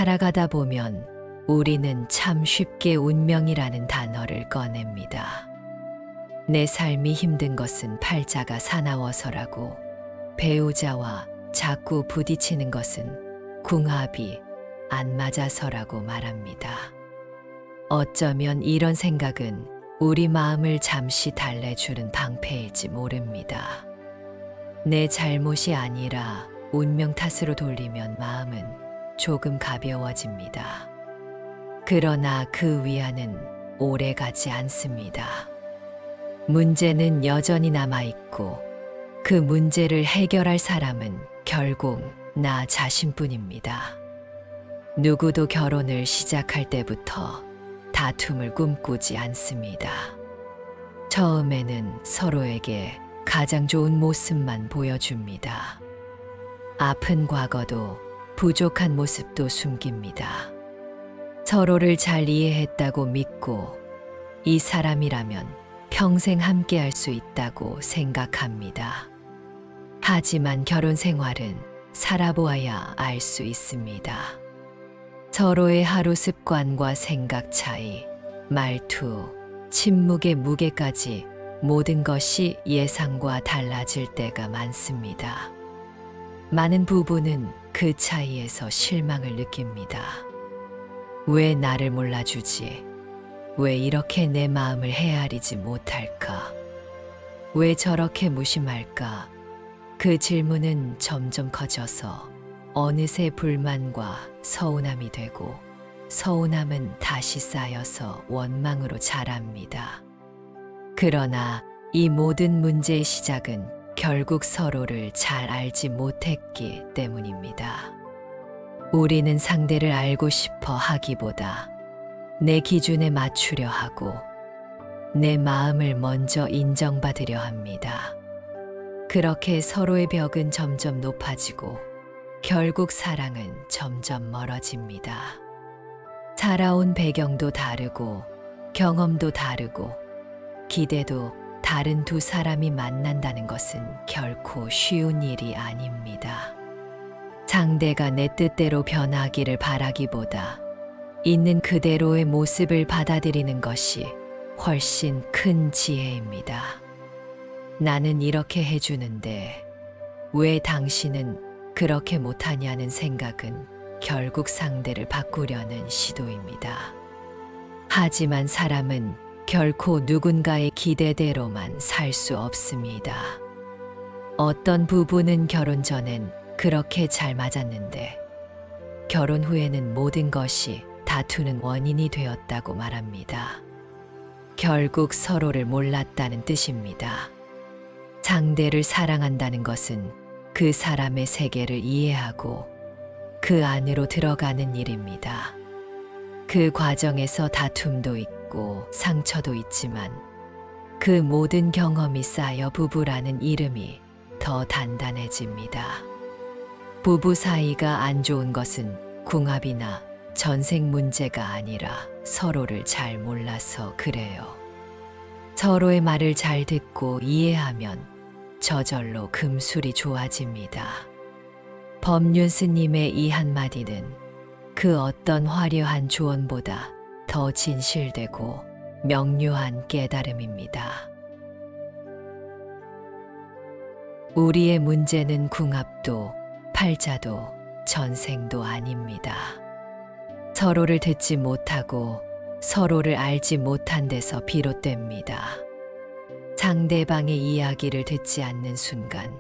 살아가다 보면 우리는 참 쉽게 운명이라는 단어를 꺼냅니다. 내 삶이 힘든 것은 팔자가 사나워서라고, 배우자와 자꾸 부딪히는 것은 궁합이 안 맞아서라고 말합니다. 어쩌면 이런 생각은 우리 마음을 잠시 달래주는 방패일지 모릅니다. 내 잘못이 아니라 운명 탓으로 돌리면 마음은 조금 가벼워집니다. 그러나 그 위안은 오래 가지 않습니다. 문제는 여전히 남아있고 그 문제를 해결할 사람은 결국 나 자신뿐입니다. 누구도 결혼을 시작할 때부터 다툼을 꿈꾸지 않습니다. 처음에는 서로에게 가장 좋은 모습만 보여줍니다. 아픈 과거도 부족한 모습도 숨깁니다. 서로를 잘 이해했다고 믿고 이 사람이라면 평생 함께할 수 있다고 생각합니다. 하지만 결혼 생활은 살아보아야 알 수 있습니다. 서로의 하루 습관과 생각 차이, 말투, 침묵의 무게까지 모든 것이 예상과 달라질 때가 많습니다. 많은 부부는 그 차이에서 실망을 느낍니다. 왜 나를 몰라주지? 왜 이렇게 내 마음을 헤아리지 못할까? 왜 저렇게 무심할까? 그 질문은 점점 커져서 어느새 불만과 서운함이 되고, 서운함은 다시 쌓여서 원망으로 자랍니다. 그러나 이 모든 문제의 시작은 결국 서로를 잘 알지 못했기 때문입니다. 우리는 상대를 알고 싶어 하기보다 내 기준에 맞추려 하고 내 마음을 먼저 인정받으려 합니다. 그렇게 서로의 벽은 점점 높아지고 결국 사랑은 점점 멀어집니다. 살아온 배경도 다르고 경험도 다르고 기대도 다른 두 사람이 만난다는 것은 결코 쉬운 일이 아닙니다. 상대가 내 뜻대로 변하기를 바라기보다 있는 그대로의 모습을 받아들이는 것이 훨씬 큰 지혜입니다. 나는 이렇게 해주는데 왜 당신은 그렇게 못하냐는 생각은 결국 상대를 바꾸려는 시도입니다. 하지만 사람은 결코 누군가의 기대대로만 살 수 없습니다. 어떤 부부는 결혼 전엔 그렇게 잘 맞았는데 결혼 후에는 모든 것이 다투는 원인이 되었다고 말합니다. 결국 서로를 몰랐다는 뜻입니다. 상대를 사랑한다는 것은 그 사람의 세계를 이해하고 그 안으로 들어가는 일입니다. 그 과정에서 다툼도 있고 상처도 있지만 그 모든 경험이 쌓여 부부라는 이름이 더 단단해집니다. 부부 사이가 안 좋은 것은 궁합이나 전생 문제가 아니라 서로를 잘 몰라서 그래요. 서로의 말을 잘 듣고 이해하면 저절로 금술이 좋아집니다. 법륜 스님의 이 한마디는 그 어떤 화려한 조언보다 더 진실되고 명료한 깨달음입니다. 우리의 문제는 궁합도 팔자도 전생도 아닙니다. 서로를 듣지 못하고 서로를 알지 못한 데서 비롯됩니다. 상대방의 이야기를 듣지 않는 순간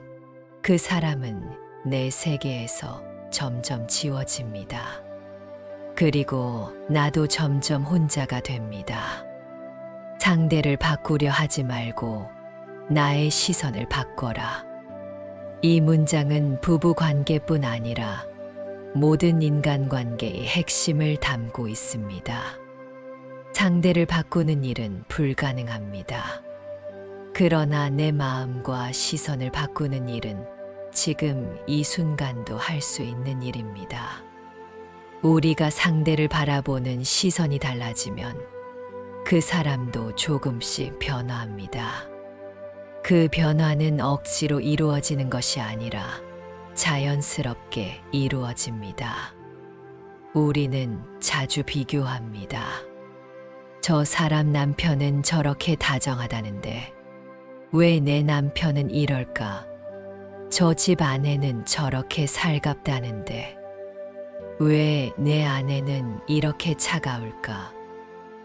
그 사람은 내 세계에서 점점 지워집니다. 그리고 나도 점점 혼자가 됩니다. 상대를 바꾸려 하지 말고 나의 시선을 바꿔라. 이 문장은 부부 관계뿐 아니라 모든 인간관계의 핵심을 담고 있습니다. 상대를 바꾸는 일은 불가능합니다. 그러나 내 마음과 시선을 바꾸는 일은 지금 이 순간도 할 수 있는 일입니다. 우리가 상대를 바라보는 시선이 달라지면 그 사람도 조금씩 변화합니다. 그 변화는 억지로 이루어지는 것이 아니라 자연스럽게 이루어집니다. 우리는 자주 비교합니다. 저 사람 남편은 저렇게 다정하다는데 왜 내 남편은 이럴까? 저 집 아내는 저렇게 살갑다는데 왜 내 아내는 이렇게 차가울까?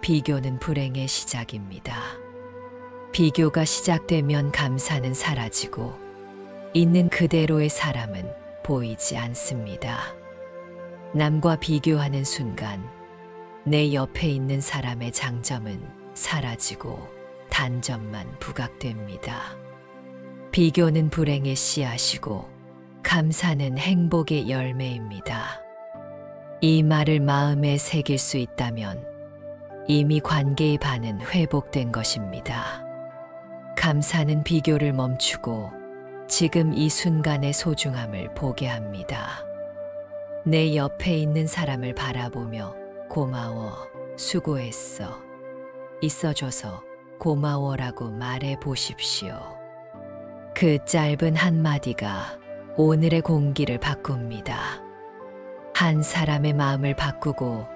비교는 불행의 시작입니다. 비교가 시작되면 감사는 사라지고 있는 그대로의 사람은 보이지 않습니다. 남과 비교하는 순간 내 옆에 있는 사람의 장점은 사라지고 단점만 부각됩니다. 비교는 불행의 씨앗이고 감사는 행복의 열매입니다. 이 말을 마음에 새길 수 있다면 이미 관계의 반은 회복된 것입니다. 감사는 비교를 멈추고 지금 이 순간의 소중함을 보게 합니다. 내 옆에 있는 사람을 바라보며 고마워, 수고했어, 있어줘서 고마워라고 말해 보십시오. 그 짧은 한마디가 오늘의 공기를 바꿉니다. 한 사람의 마음을 바꾸고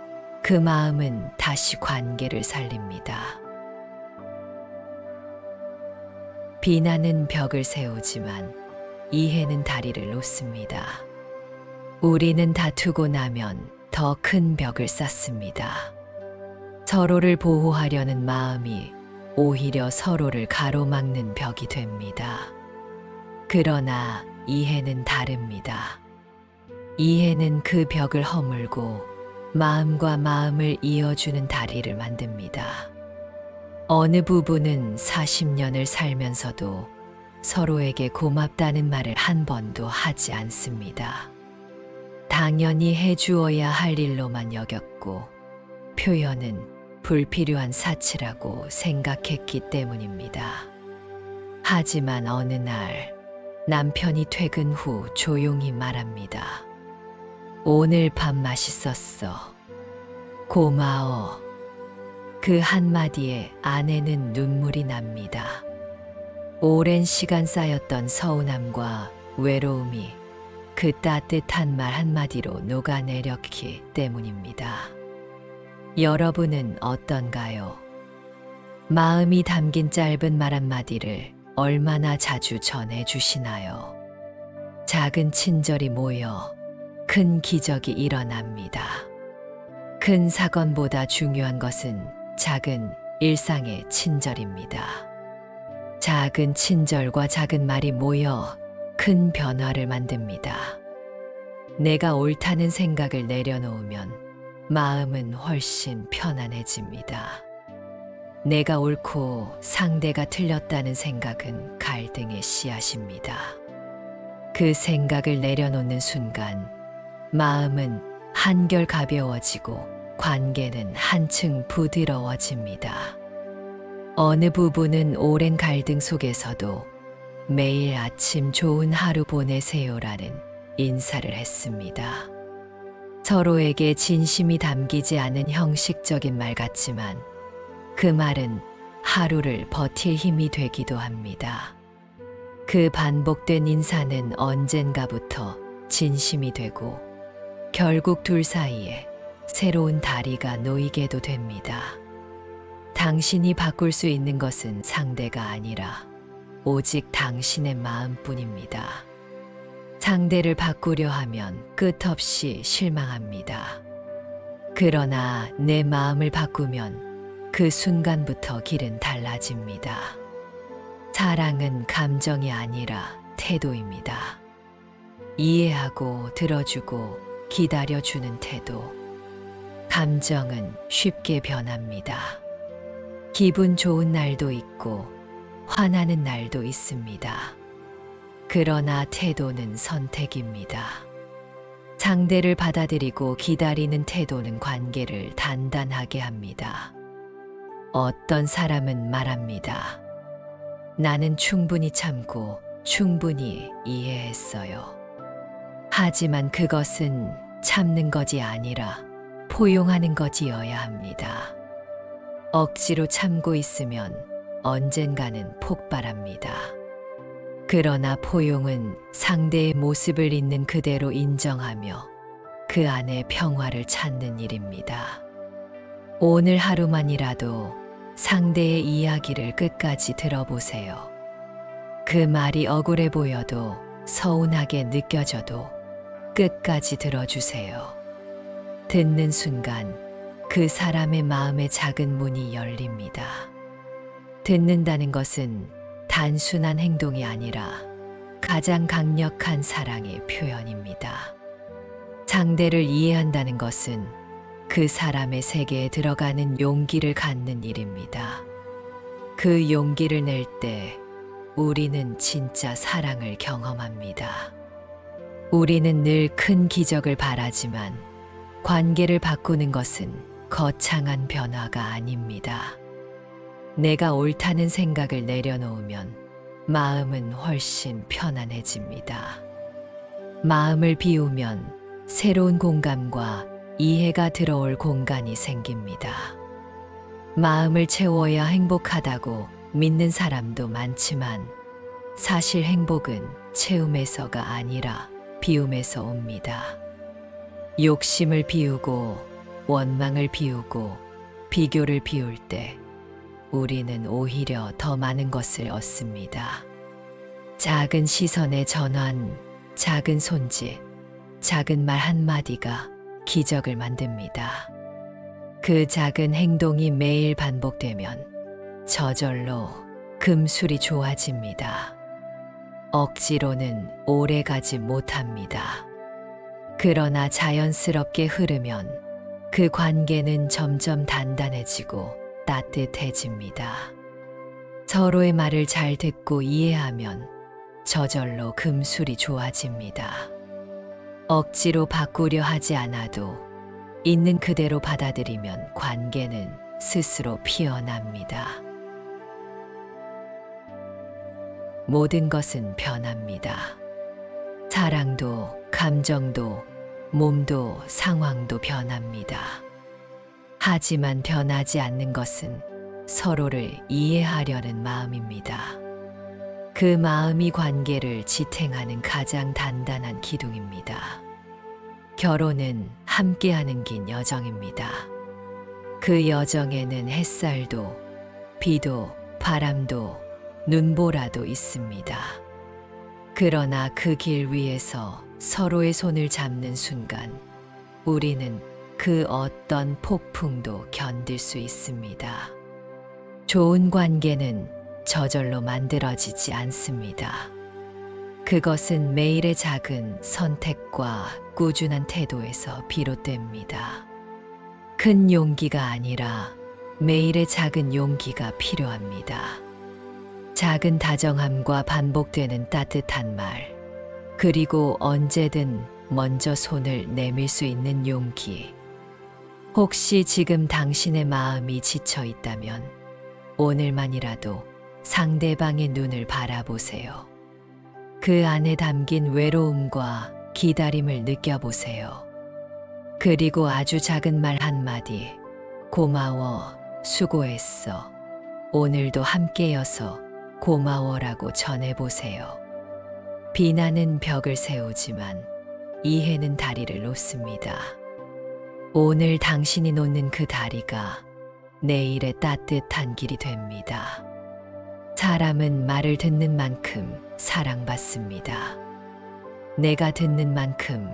그 마음은 다시 관계를 살립니다. 비난은 벽을 세우지만 이해는 다리를 놓습니다. 우리는 다투고 나면 더 큰 벽을 쌓습니다. 서로를 보호하려는 마음이 오히려 서로를 가로막는 벽이 됩니다. 그러나 이해는 다릅니다. 이해는 그 벽을 허물고 마음과 마음을 이어주는 다리를 만듭니다. 어느 부부는 40년을 살면서도 서로에게 고맙다는 말을 한 번도 하지 않습니다. 당연히 해주어야 할 일로만 여겼고 표현은 불필요한 사치라고 생각했기 때문입니다. 하지만 어느 날 남편이 퇴근 후 조용히 말합니다. 오늘 밥 맛있었어. 고마워. 그 한마디에 아내는 눈물이 납니다. 오랜 시간 쌓였던 서운함과 외로움이 그 따뜻한 말 한마디로 녹아내렸기 때문입니다. 여러분은 어떤가요? 마음이 담긴 짧은 말 한마디를 얼마나 자주 전해주시나요? 작은 친절이 모여 큰 기적이 일어납니다. 큰 사건보다 중요한 것은 작은 일상의 친절입니다. 작은 친절과 작은 말이 모여 큰 변화를 만듭니다. 내가 옳다는 생각을 내려놓으면 마음은 훨씬 편안해집니다. 내가 옳고 상대가 틀렸다는 생각은 갈등의 씨앗입니다. 그 생각을 내려놓는 순간 마음은 한결 가벼워지고 관계는 한층 부드러워집니다. 어느 부부는 오랜 갈등 속에서도 매일 아침 좋은 하루 보내세요라는 인사를 했습니다. 서로에게 진심이 담기지 않은 형식적인 말 같지만 그 말은 하루를 버틸 힘이 되기도 합니다. 그 반복된 인사는 언젠가부터 진심이 되고 결국 둘 사이에 새로운 다리가 놓이게도 됩니다. 당신이 바꿀 수 있는 것은 상대가 아니라 오직 당신의 마음뿐입니다. 상대를 바꾸려 하면 끝없이 실망합니다. 그러나 내 마음을 바꾸면 그 순간부터 길은 달라집니다. 사랑은 감정이 아니라 태도입니다. 이해하고 들어주고 기다려주는 태도. 감정은 쉽게 변합니다. 기분 좋은 날도 있고 화나는 날도 있습니다. 그러나 태도는 선택입니다. 상대를 받아들이고 기다리는 태도는 관계를 단단하게 합니다. 어떤 사람은 말합니다. 나는 충분히 참고 충분히 이해했어요. 하지만 그것은 참는 것이 아니라 포용하는 것이어야 합니다. 억지로 참고 있으면 언젠가는 폭발합니다. 그러나 포용은 상대의 모습을 있는 그대로 인정하며 그 안에 평화를 찾는 일입니다. 오늘 하루만이라도 상대의 이야기를 끝까지 들어보세요. 그 말이 억울해 보여도 서운하게 느껴져도 끝까지 들어주세요. 듣는 순간 그 사람의 마음의 작은 문이 열립니다. 듣는다는 것은 단순한 행동이 아니라 가장 강력한 사랑의 표현입니다. 상대를 이해한다는 것은 그 사람의 세계에 들어가는 용기를 갖는 일입니다. 그 용기를 낼 때 우리는 진짜 사랑을 경험합니다. 우리는 늘 큰 기적을 바라지만 관계를 바꾸는 것은 거창한 변화가 아닙니다. 내가 옳다는 생각을 내려놓으면 마음은 훨씬 편안해집니다. 마음을 비우면 새로운 공감과 이해가 들어올 공간이 생깁니다. 마음을 채워야 행복하다고 믿는 사람도 많지만 사실 행복은 채움에서가 아니라 비움에서 옵니다. 욕심을 비우고 원망을 비우고 비교를 비울 때 우리는 오히려 더 많은 것을 얻습니다. 작은 시선의 전환, 작은 손짓, 작은 말 한마디가 기적을 만듭니다. 그 작은 행동이 매일 반복되면 저절로 금술이 좋아집니다. 억지로는 오래 가지 못합니다. 그러나 자연스럽게 흐르면 그 관계는 점점 단단해지고 따뜻해집니다. 서로의 말을 잘 듣고 이해하면 저절로 금술이 좋아집니다. 억지로 바꾸려 하지 않아도 있는 그대로 받아들이면 관계는 스스로 피어납니다. 모든 것은 변합니다. 사랑도, 감정도, 몸도, 상황도 변합니다. 하지만 변하지 않는 것은 서로를 이해하려는 마음입니다. 그 마음이 관계를 지탱하는 가장 단단한 기둥입니다. 결혼은 함께하는 긴 여정입니다. 그 여정에는 햇살도, 비도, 바람도, 눈보라도 있습니다. 그러나 그 길 위에서 서로의 손을 잡는 순간 우리는 그 어떤 폭풍도 견딜 수 있습니다. 좋은 관계는 저절로 만들어지지 않습니다. 그것은 매일의 작은 선택과 꾸준한 태도에서 비롯됩니다. 큰 용기가 아니라 매일의 작은 용기가 필요합니다. 작은 다정함과 반복되는 따뜻한 말, 그리고 언제든 먼저 손을 내밀 수 있는 용기. 혹시 지금 당신의 마음이 지쳐 있다면 오늘만이라도 상대방의 눈을 바라보세요. 그 안에 담긴 외로움과 기다림을 느껴보세요. 그리고 아주 작은 말 한마디, 고마워, 수고했어, 오늘도 함께여서 고마워라고 전해보세요. 비난은 벽을 세우지만 이해는 다리를 놓습니다. 오늘 당신이 놓는 그 다리가 내일의 따뜻한 길이 됩니다. 사람은 말을 듣는 만큼 사랑받습니다. 내가 듣는 만큼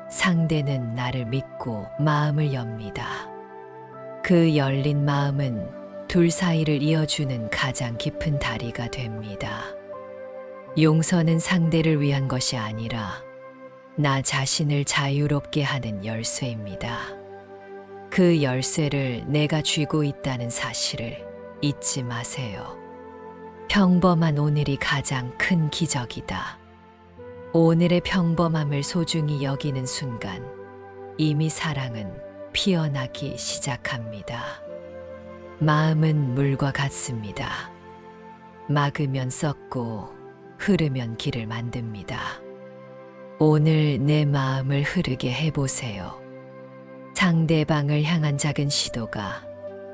상대는 나를 믿고 마음을 엽니다. 그 열린 마음은 둘 사이를 이어주는 가장 깊은 다리가 됩니다. 용서는 상대를 위한 것이 아니라 나 자신을 자유롭게 하는 열쇠입니다. 그 열쇠를 내가 쥐고 있다는 사실을 잊지 마세요. 평범한 오늘이 가장 큰 기적이다. 오늘의 평범함을 소중히 여기는 순간 이미 사랑은 피어나기 시작합니다. 마음은 물과 같습니다. 막으면 썩고 흐르면 길을 만듭니다. 오늘 내 마음을 흐르게 해보세요. 상대방을 향한 작은 시도가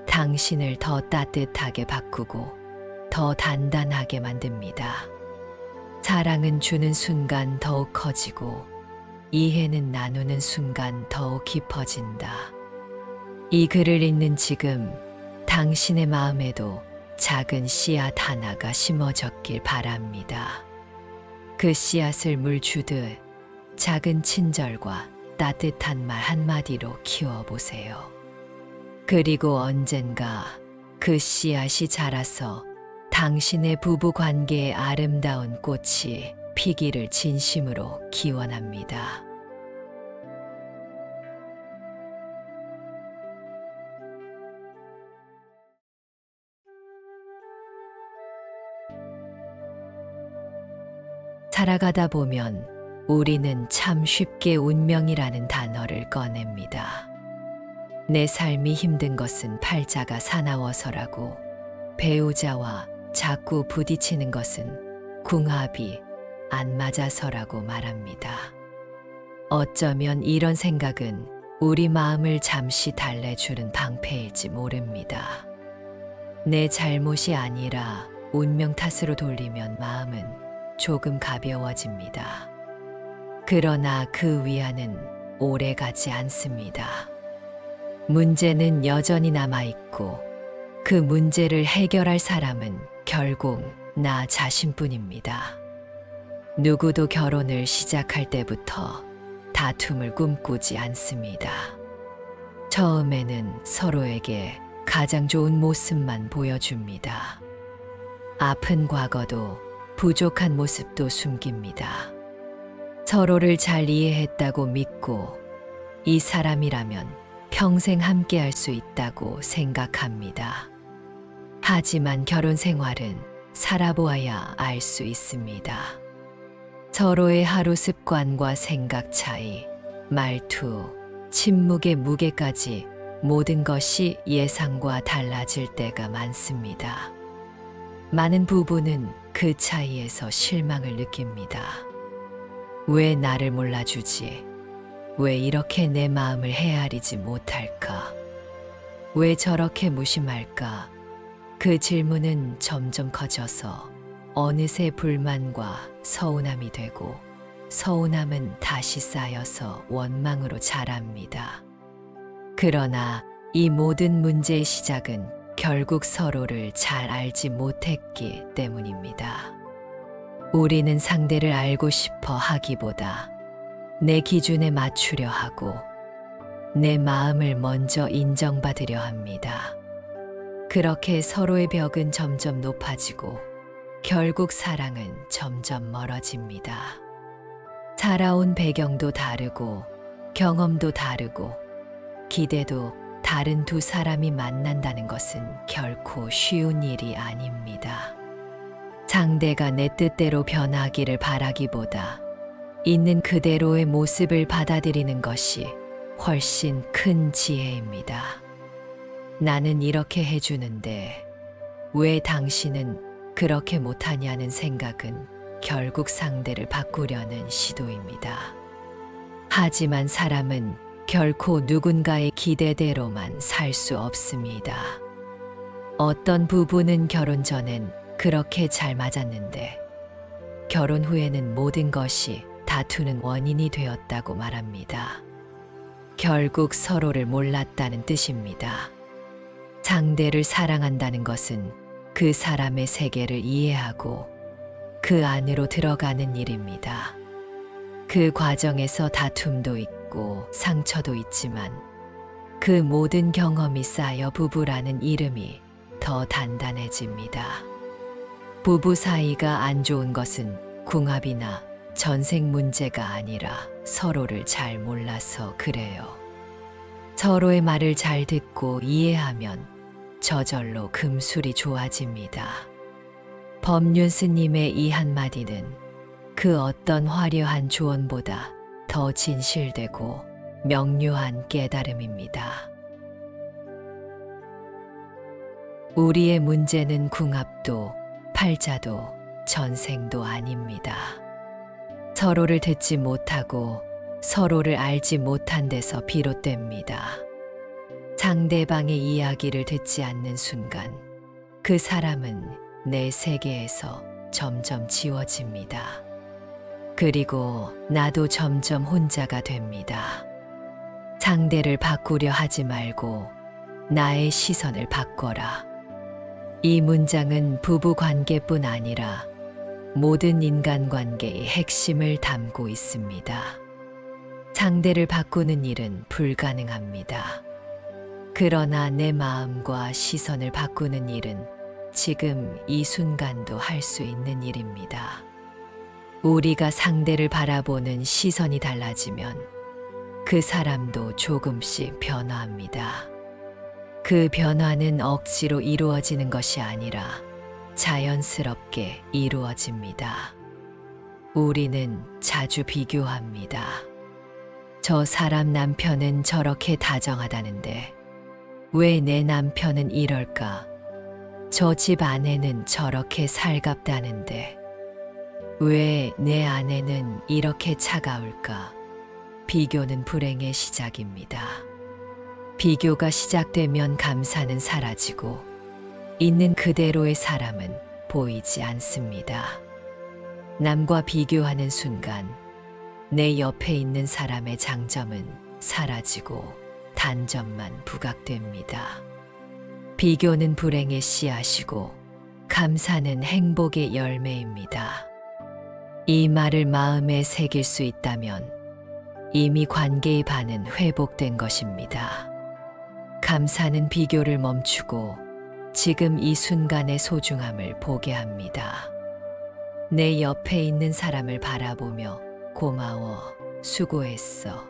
당신을 더 따뜻하게 바꾸고 더 단단하게 만듭니다. 사랑은 주는 순간 더욱 커지고 이해는 나누는 순간 더욱 깊어진다. 이 글을 읽는 지금 당신의 마음에도 작은 씨앗 하나가 심어졌길 바랍니다. 그 씨앗을 물 주듯 작은 친절과 따뜻한 말 한마디로 키워보세요. 그리고 언젠가 그 씨앗이 자라서 당신의 부부 관계의 아름다운 꽃이 피기를 진심으로 기원합니다. 살아가다 보면 우리는 참 쉽게 운명이라는 단어를 꺼냅니다. 내 삶이 힘든 것은 팔자가 사나워서라고, 배우자와 자꾸 부딪히는 것은 궁합이 안 맞아서라고 말합니다. 어쩌면 이런 생각은 우리 마음을 잠시 달래주는 방패일지 모릅니다. 내 잘못이 아니라 운명 탓으로 돌리면 마음은 조금 가벼워집니다. 그러나 그 위안은 오래 가지 않습니다. 문제는 여전히 남아있고 그 문제를 해결할 사람은 결국 나 자신뿐입니다. 누구도 결혼을 시작할 때부터 다툼을 꿈꾸지 않습니다. 처음에는 서로에게 가장 좋은 모습만 보여줍니다. 아픈 과거도 부족한 모습도 숨깁니다. 서로를 잘 이해했다고 믿고 이 사람이라면 평생 함께할 수 있다고 생각합니다. 하지만 결혼 생활은 살아보아야 알 수 있습니다. 서로의 하루 습관과 생각 차이, 말투, 침묵의 무게까지 모든 것이 예상과 달라질 때가 많습니다. 많은 부부는 그 차이에서 실망을 느낍니다. 왜 나를 몰라주지? 왜 이렇게 내 마음을 헤아리지 못할까? 왜 저렇게 무심할까? 그 질문은 점점 커져서 어느새 불만과 서운함이 되고, 서운함은 다시 쌓여서 원망으로 자랍니다. 그러나 이 모든 문제의 시작은 결국 서로를 잘 알지 못했기 때문입니다. 우리는 상대를 알고 싶어 하기보다 내 기준에 맞추려 하고 내 마음을 먼저 인정받으려 합니다. 그렇게 서로의 벽은 점점 높아지고 결국 사랑은 점점 멀어집니다. 살아온 배경도 다르고 경험도 다르고 기대도 다른 두 사람이 만난다는 것은 결코 쉬운 일이 아닙니다. 상대가 내 뜻대로 변하기를 바라기보다 있는 그대로의 모습을 받아들이는 것이 훨씬 큰 지혜입니다. 나는 이렇게 해주는데 왜 당신은 그렇게 못하냐는 생각은 결국 상대를 바꾸려는 시도입니다. 하지만 사람은 결코 누군가의 기대대로만 살 수 없습니다. 어떤 부부는 결혼 전엔 그렇게 잘 맞았는데 결혼 후에는 모든 것이 다투는 원인이 되었다고 말합니다. 결국 서로를 몰랐다는 뜻입니다. 상대를 사랑한다는 것은 그 사람의 세계를 이해하고 그 안으로 들어가는 일입니다. 그 과정에서 다툼도 있고 상처도 있지만 그 모든 경험이 쌓여 부부라는 이름이 더 단단해집니다. 부부 사이가 안 좋은 것은 궁합이나 전생 문제가 아니라 서로를 잘 몰라서 그래요. 서로의 말을 잘 듣고 이해하면 저절로 금술이 좋아집니다. 법륜 스님의 이 한마디는 그 어떤 화려한 조언보다 더 진실되고 명료한 깨달음입니다. 우리의 문제는 궁합도 팔자도 전생도 아닙니다. 서로를 듣지 못하고 서로를 알지 못한 데서 비롯됩니다. 상대방의 이야기를 듣지 않는 순간 그 사람은 내 세계에서 점점 지워집니다. 그리고 나도 점점 혼자가 됩니다. 상대를 바꾸려 하지 말고 나의 시선을 바꿔라. 이 문장은 부부 관계뿐 아니라 모든 인간관계의 핵심을 담고 있습니다. 상대를 바꾸는 일은 불가능합니다. 그러나 내 마음과 시선을 바꾸는 일은 지금 이 순간도 할 수 있는 일입니다. 우리가 상대를 바라보는 시선이 달라지면 그 사람도 조금씩 변화합니다. 그 변화는 억지로 이루어지는 것이 아니라 자연스럽게 이루어집니다. 우리는 자주 비교합니다. 저 사람 남편은 저렇게 다정하다는데 왜 내 남편은 이럴까? 저 집 아내는 저렇게 살갑다는데 왜 내 아내는 이렇게 차가울까? 비교는 불행의 시작입니다. 비교가 시작되면 감사는 사라지고 있는 그대로의 사람은 보이지 않습니다. 남과 비교하는 순간 내 옆에 있는 사람의 장점은 사라지고 단점만 부각됩니다. 비교는 불행의 씨앗이고 감사는 행복의 열매입니다. 이 말을 마음에 새길 수 있다면 이미 관계의 반은 회복된 것입니다. 감사는 비교를 멈추고 지금 이 순간의 소중함을 보게 합니다. 내 옆에 있는 사람을 바라보며 고마워, 수고했어,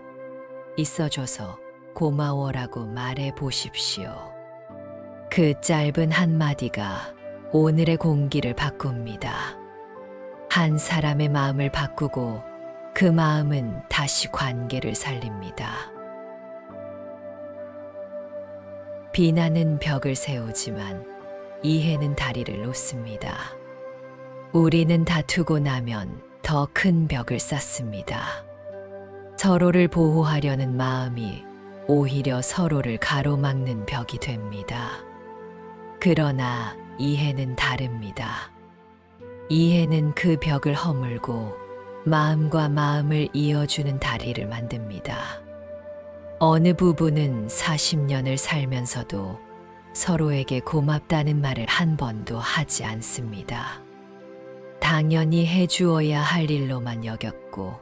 있어줘서 고마워라고 말해 보십시오. 그 짧은 한마디가 오늘의 공기를 바꿉니다. 한 사람의 마음을 바꾸고 그 마음은 다시 관계를 살립니다. 비난은 벽을 세우지만 이해는 다리를 놓습니다. 우리는 다투고 나면 더 큰 벽을 쌓습니다. 서로를 보호하려는 마음이 오히려 서로를 가로막는 벽이 됩니다. 그러나 이해는 다릅니다. 이해는 그 벽을 허물고 마음과 마음을 이어주는 다리를 만듭니다. 어느 부부는 40년을 살면서도 서로에게 고맙다는 말을 한 번도 하지 않습니다. 당연히 해주어야 할 일로만 여겼고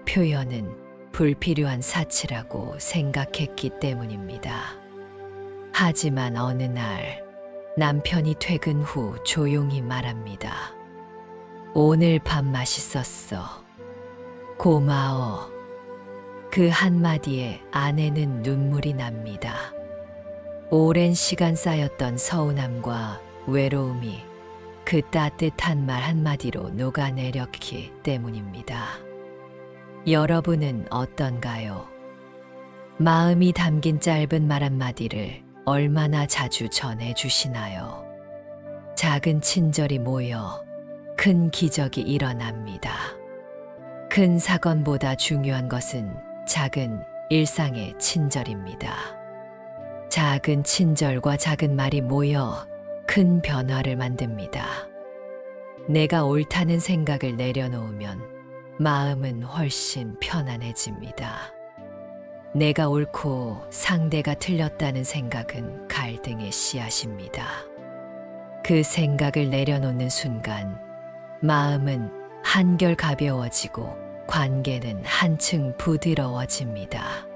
표현은 불필요한 사치라고 생각했기 때문입니다. 하지만 어느 날 남편이 퇴근 후 조용히 말합니다. 오늘 밥 맛있었어. 고마워. 그 한마디에 아내는 눈물이 납니다. 오랜 시간 쌓였던 서운함과 외로움이 그 따뜻한 말 한마디로 녹아내렸기 때문입니다. 여러분은 어떤가요? 마음이 담긴 짧은 말 한마디를 얼마나 자주 전해주시나요? 작은 친절이 모여 큰 기적이 일어납니다. 큰 사건보다 중요한 것은 작은 일상의 친절입니다. 작은 친절과 작은 말이 모여 큰 변화를 만듭니다. 내가 옳다는 생각을 내려놓으면 마음은 훨씬 편안해집니다. 내가 옳고 상대가 틀렸다는 생각은 갈등의 씨앗입니다. 그 생각을 내려놓는 순간 마음은 한결 가벼워지고 관계는 한층 부드러워집니다.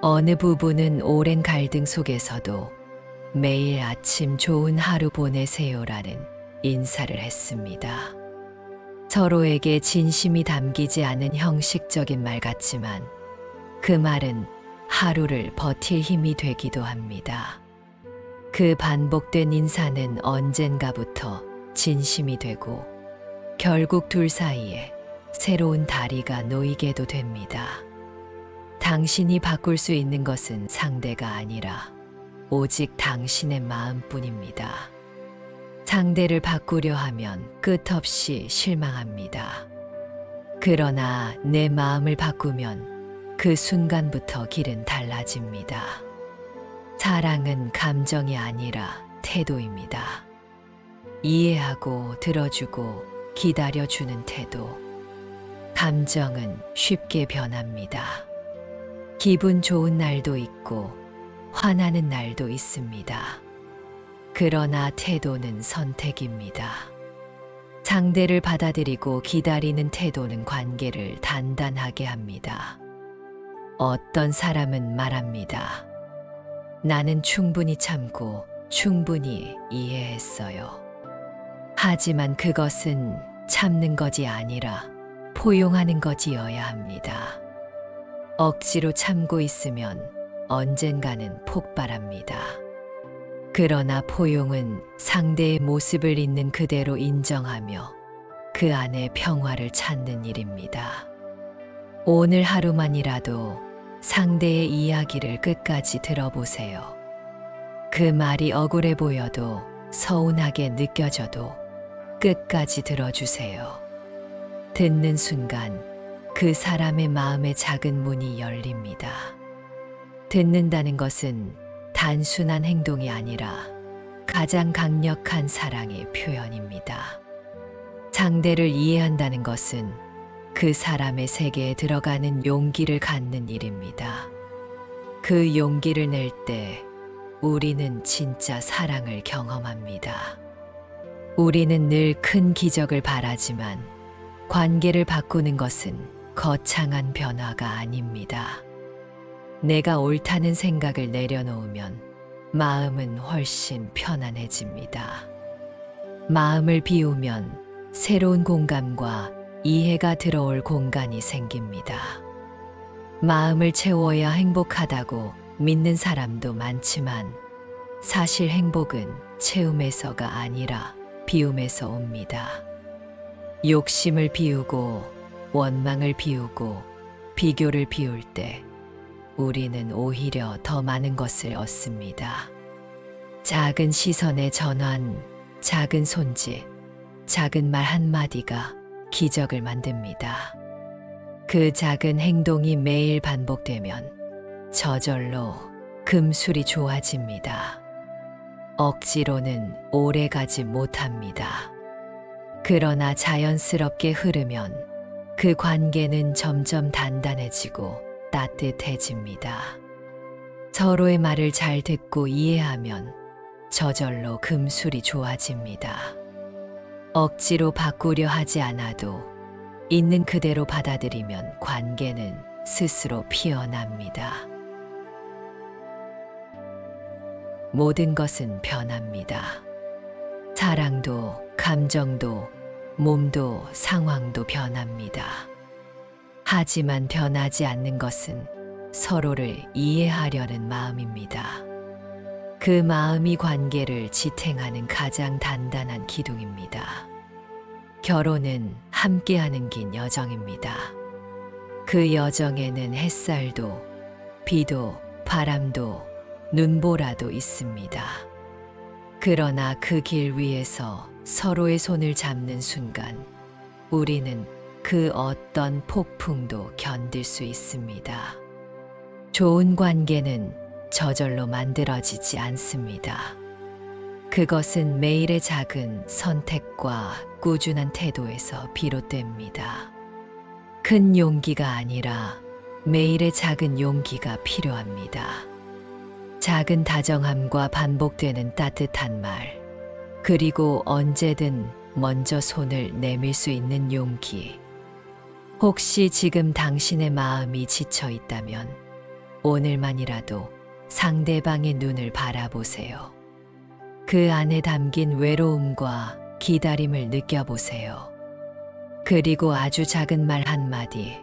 어느 부부는 오랜 갈등 속에서도 매일 아침 좋은 하루 보내세요라는 인사를 했습니다. 서로에게 진심이 담기지 않은 형식적인 말 같지만 그 말은 하루를 버틸 힘이 되기도 합니다. 그 반복된 인사는 언젠가부터 진심이 되고 결국 둘 사이에 새로운 다리가 놓이게도 됩니다. 당신이 바꿀 수 있는 것은 상대가 아니라 오직 당신의 마음뿐입니다. 상대를 바꾸려 하면 끝없이 실망합니다. 그러나 내 마음을 바꾸면 그 순간부터 길은 달라집니다. 사랑은 감정이 아니라 태도입니다. 이해하고 들어주고 기다려주는 태도. 감정은 쉽게 변합니다. 기분 좋은 날도 있고 화나는 날도 있습니다. 그러나 태도는 선택입니다. 상대를 받아들이고 기다리는 태도는 관계를 단단하게 합니다. 어떤 사람은 말합니다. 나는 충분히 참고 충분히 이해했어요. 하지만 그것은 참는 것이 아니라 포용하는 것이어야 합니다. 억지로 참고 있으면 언젠가는 폭발합니다. 그러나 포용은 상대의 모습을 있는 그대로 인정하며 그 안에 평화를 찾는 일입니다. 오늘 하루만이라도 상대의 이야기를 끝까지 들어보세요. 그 말이 억울해 보여도 서운하게 느껴져도 끝까지 들어주세요. 듣는 순간 그 사람의 마음의 작은 문이 열립니다. 듣는다는 것은 단순한 행동이 아니라 가장 강력한 사랑의 표현입니다. 상대를 이해한다는 것은 그 사람의 세계에 들어가는 용기를 갖는 일입니다. 그 용기를 낼 때 우리는 진짜 사랑을 경험합니다. 우리는 늘 큰 기적을 바라지만 관계를 바꾸는 것은 거창한 변화가 아닙니다. 내가 옳다는 생각을 내려놓으면 마음은 훨씬 편안해집니다. 마음을 비우면 새로운 공감과 이해가 들어올 공간이 생깁니다. 마음을 채워야 행복하다고 믿는 사람도 많지만 사실 행복은 채움에서가 아니라 비움에서 옵니다. 욕심을 비우고 원망을 비우고 비교를 비울 때 우리는 오히려 더 많은 것을 얻습니다. 작은 시선의 전환, 작은 손짓, 작은 말 한마디가 기적을 만듭니다. 그 작은 행동이 매일 반복되면 저절로 금술이 좋아집니다. 억지로는 오래 가지 못합니다. 그러나 자연스럽게 흐르면 그 관계는 점점 단단해지고 따뜻해집니다. 서로의 말을 잘 듣고 이해하면 저절로 금술이 좋아집니다. 억지로 바꾸려 하지 않아도 있는 그대로 받아들이면 관계는 스스로 피어납니다. 모든 것은 변합니다. 사랑도, 감정도, 몸도, 상황도 변합니다. 하지만 변하지 않는 것은 서로를 이해하려는 마음입니다. 그 마음이 관계를 지탱하는 가장 단단한 기둥입니다. 결혼은 함께하는 긴 여정입니다. 그 여정에는 햇살도, 비도, 바람도, 눈보라도 있습니다. 그러나 그 길 위에서 서로의 손을 잡는 순간 우리는 그 어떤 폭풍도 견딜 수 있습니다. 좋은 관계는 저절로 만들어지지 않습니다. 그것은 매일의 작은 선택과 꾸준한 태도에서 비롯됩니다. 큰 용기가 아니라 매일의 작은 용기가 필요합니다. 작은 다정함과 반복되는 따뜻한 말, 그리고 언제든 먼저 손을 내밀 수 있는 용기. 혹시 지금 당신의 마음이 지쳐 있다면 오늘만이라도 상대방의 눈을 바라보세요. 그 안에 담긴 외로움과 기다림을 느껴보세요. 그리고 아주 작은 말 한마디,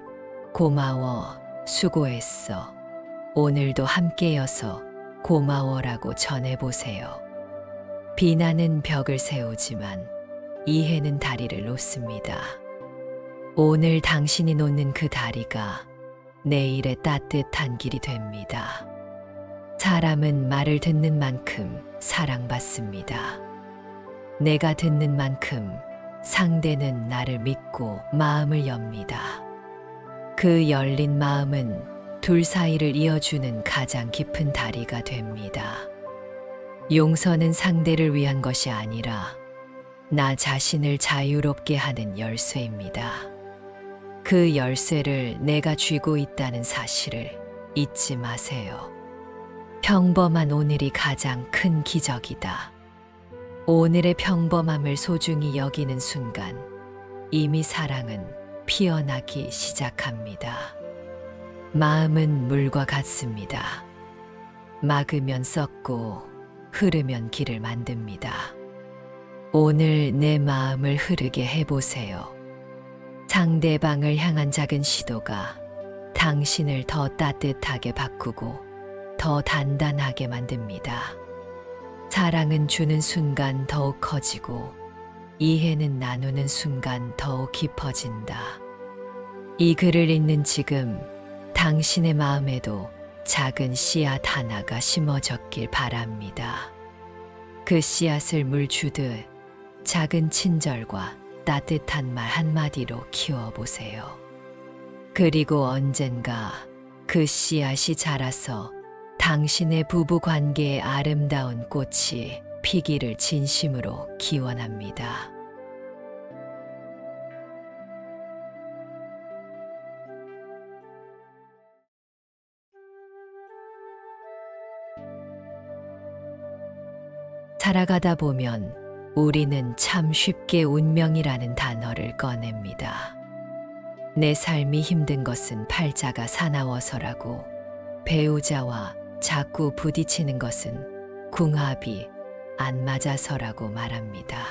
고마워, 수고했어, 오늘도 함께여서 고마워라고 전해보세요. 비난은 벽을 세우지만 이해는 다리를 놓습니다. 오늘 당신이 놓는 그 다리가 내일의 따뜻한 길이 됩니다. 사람은 말을 듣는 만큼 사랑받습니다. 내가 듣는 만큼 상대는 나를 믿고 마음을 엽니다. 그 열린 마음은 둘 사이를 이어주는 가장 깊은 다리가 됩니다. 용서는 상대를 위한 것이 아니라 나 자신을 자유롭게 하는 열쇠입니다. 그 열쇠를 내가 쥐고 있다는 사실을 잊지 마세요. 평범한 오늘이 가장 큰 기적이다. 오늘의 평범함을 소중히 여기는 순간 이미 사랑은 피어나기 시작합니다. 마음은 물과 같습니다. 막으면 썩고 흐르면 길을 만듭니다. 오늘 내 마음을 흐르게 해보세요. 상대방을 향한 작은 시도가 당신을 더 따뜻하게 바꾸고 더 단단하게 만듭니다. 사랑은 주는 순간 더욱 커지고 이해는 나누는 순간 더욱 깊어진다. 이 글을 읽는 지금 당신의 마음에도 작은 씨앗 하나가 심어졌길 바랍니다. 그 씨앗을 물 주듯 작은 친절과 따뜻한 말 한마디로 키워보세요. 그리고 언젠가 그 씨앗이 자라서 당신의 부부 관계에 아름다운 꽃이 피기를 진심으로 기원합니다. 살아가다 보면 우리는 참 쉽게 운명이라는 단어를 꺼냅니다. 내 삶이 힘든 것은 팔자가 사나워서라고, 배우자와 자꾸 부딪히는 것은 궁합이 안 맞아서라고 말합니다.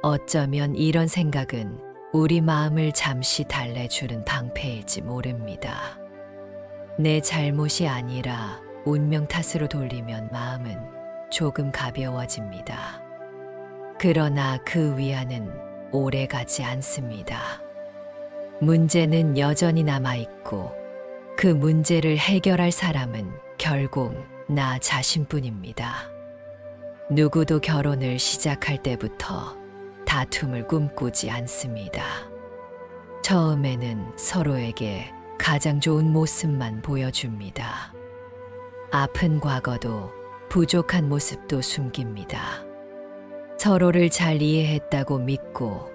어쩌면 이런 생각은 우리 마음을 잠시 달래주는 방패일지 모릅니다. 내 잘못이 아니라 운명 탓으로 돌리면 마음은 조금 가벼워집니다. 그러나 그 위안은 오래 가지 않습니다. 문제는 여전히 남아있고 그 문제를 해결할 사람은 결국 나 자신뿐입니다. 누구도 결혼을 시작할 때부터 다툼을 꿈꾸지 않습니다. 처음에는 서로에게 가장 좋은 모습만 보여줍니다. 아픈 과거도 부족한 모습도 숨깁니다. 서로를 잘 이해했다고 믿고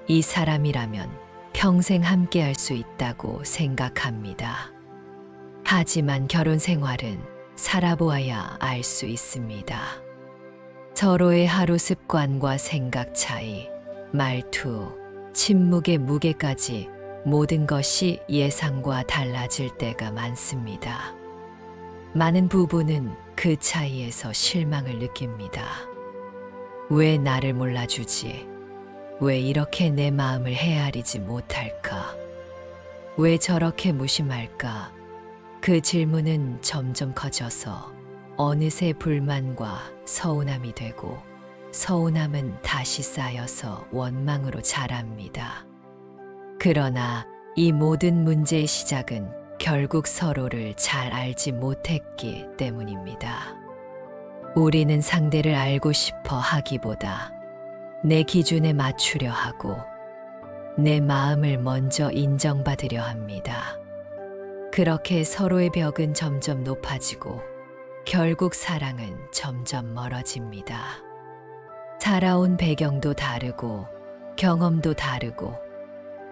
이 사람이라면 평생 함께할 수 있다고 생각합니다. 하지만 결혼 생활은 살아보아야 알 수 있습니다. 서로의 하루 습관과 생각 차이, 말투, 침묵의 무게까지 모든 것이 예상과 달라질 때가 많습니다. 많은 부부는 그 차이에서 실망을 느낍니다. 왜 나를 몰라주지? 왜 이렇게 내 마음을 헤아리지 못할까? 왜 저렇게 무심할까? 그 질문은 점점 커져서 어느새 불만과 서운함이 되고, 서운함은 다시 쌓여서 원망으로 자랍니다. 그러나 이 모든 문제의 시작은 결국 서로를 잘 알지 못했기 때문입니다. 우리는 상대를 알고 싶어 하기보다 내 기준에 맞추려 하고 내 마음을 먼저 인정받으려 합니다. 그렇게 서로의 벽은 점점 높아지고 결국 사랑은 점점 멀어집니다. 살아온 배경도 다르고 경험도 다르고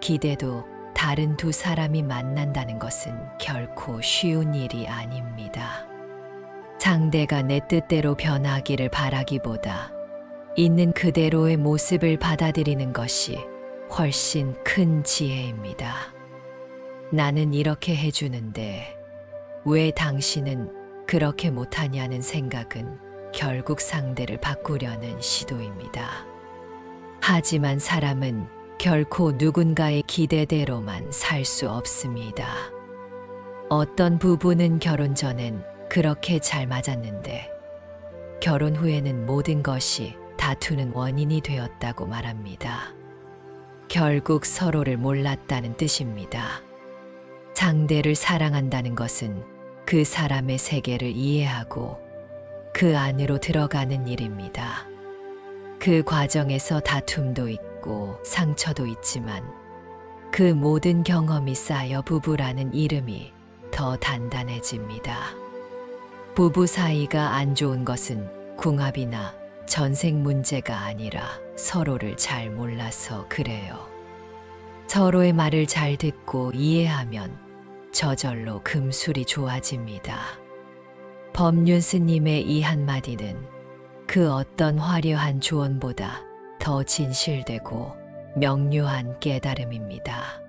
기대도 다른 두 사람이 만난다는 것은 결코 쉬운 일이 아닙니다. 상대가 내 뜻대로 변하기를 바라기보다 있는 그대로의 모습을 받아들이는 것이 훨씬 큰 지혜입니다. 나는 이렇게 해주는데 왜 당신은 그렇게 못하냐는 생각은 결국 상대를 바꾸려는 시도입니다. 하지만 사람은 결코 누군가의 기대대로만 살 수 없습니다. 어떤 부부는 결혼 전엔 그렇게 잘 맞았는데 결혼 후에는 모든 것이 다투는 원인이 되었다고 말합니다. 결국 서로를 몰랐다는 뜻입니다. 상대를 사랑한다는 것은 그 사람의 세계를 이해하고 그 안으로 들어가는 일입니다. 그 과정에서 다툼도 있고 상처도 있지만 그 모든 경험이 쌓여 부부라는 이름이 더 단단해집니다. 부부 사이가 안 좋은 것은 궁합이나 전생 문제가 아니라 서로를 잘 몰라서 그래요. 서로의 말을 잘 듣고 이해하면 저절로 금술이 좋아집니다. 법륜 스님의 이 한마디는 그 어떤 화려한 조언보다 더 진실되고 명료한 깨달음입니다.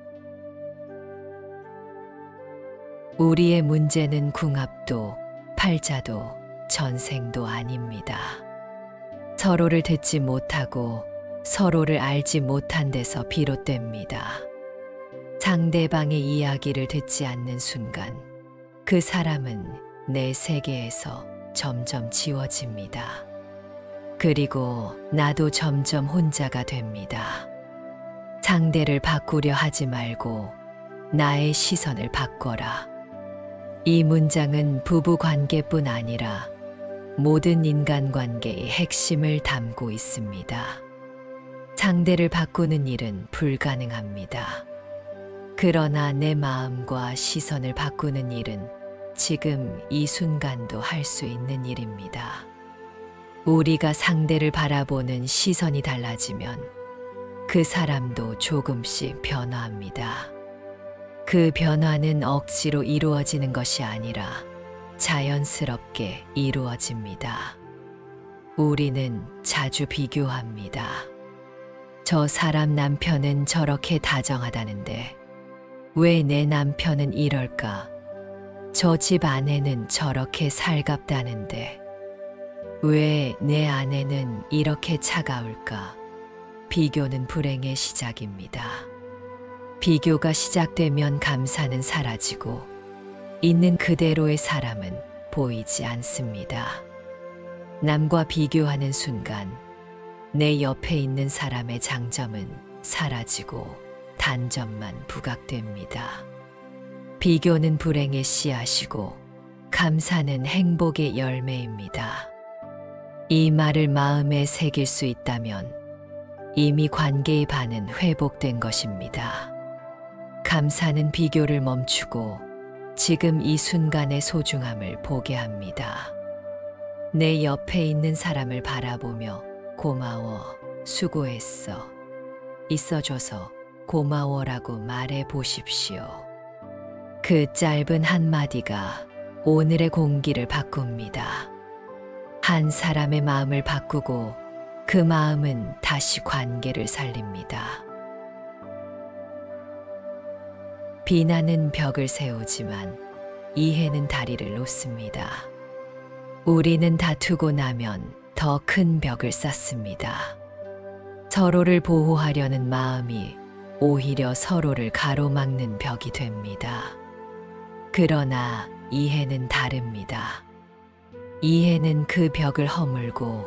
우리의 문제는 궁합도 팔자도 전생도 아닙니다. 서로를 듣지 못하고 서로를 알지 못한 데서 비롯됩니다. 상대방의 이야기를 듣지 않는 순간 그 사람은 내 세계에서 점점 지워집니다. 그리고 나도 점점 혼자가 됩니다. 상대를 바꾸려 하지 말고 나의 시선을 바꿔라. 이 문장은 부부 관계뿐 아니라 모든 인간관계의 핵심을 담고 있습니다. 상대를 바꾸는 일은 불가능합니다. 그러나 내 마음과 시선을 바꾸는 일은 지금 이 순간도 할 수 있는 일입니다. 우리가 상대를 바라보는 시선이 달라지면 그 사람도 조금씩 변화합니다. 그 변화는 억지로 이루어지는 것이 아니라 자연스럽게 이루어집니다. 우리는 자주 비교합니다. 저 사람 남편은 저렇게 다정하다는데 왜 내 남편은 이럴까? 저 집 아내는 저렇게 살갑다는데 왜 내 아내는 이렇게 차가울까? 비교는 불행의 시작입니다. 비교가 시작되면 감사는 사라지고 있는 그대로의 사람은 보이지 않습니다. 남과 비교하는 순간 내 옆에 있는 사람의 장점은 사라지고 단점만 부각됩니다. 비교는 불행의 씨앗이고 감사는 행복의 열매입니다. 이 말을 마음에 새길 수 있다면 이미 관계의 반은 회복된 것입니다. 감사는 비교를 멈추고 지금 이 순간의 소중함을 보게 합니다. 내 옆에 있는 사람을 바라보며 고마워, 수고했어, 있어줘서 고마워라고 말해 보십시오. 그 짧은 한마디가 오늘의 공기를 바꿉니다. 한 사람의 마음을 바꾸고 그 마음은 다시 관계를 살립니다. 비난은 벽을 세우지만 이해는 다리를 놓습니다. 우리는 다투고 나면 더 큰 벽을 쌓습니다. 서로를 보호하려는 마음이 오히려 서로를 가로막는 벽이 됩니다. 그러나 이해는 다릅니다. 이해는 그 벽을 허물고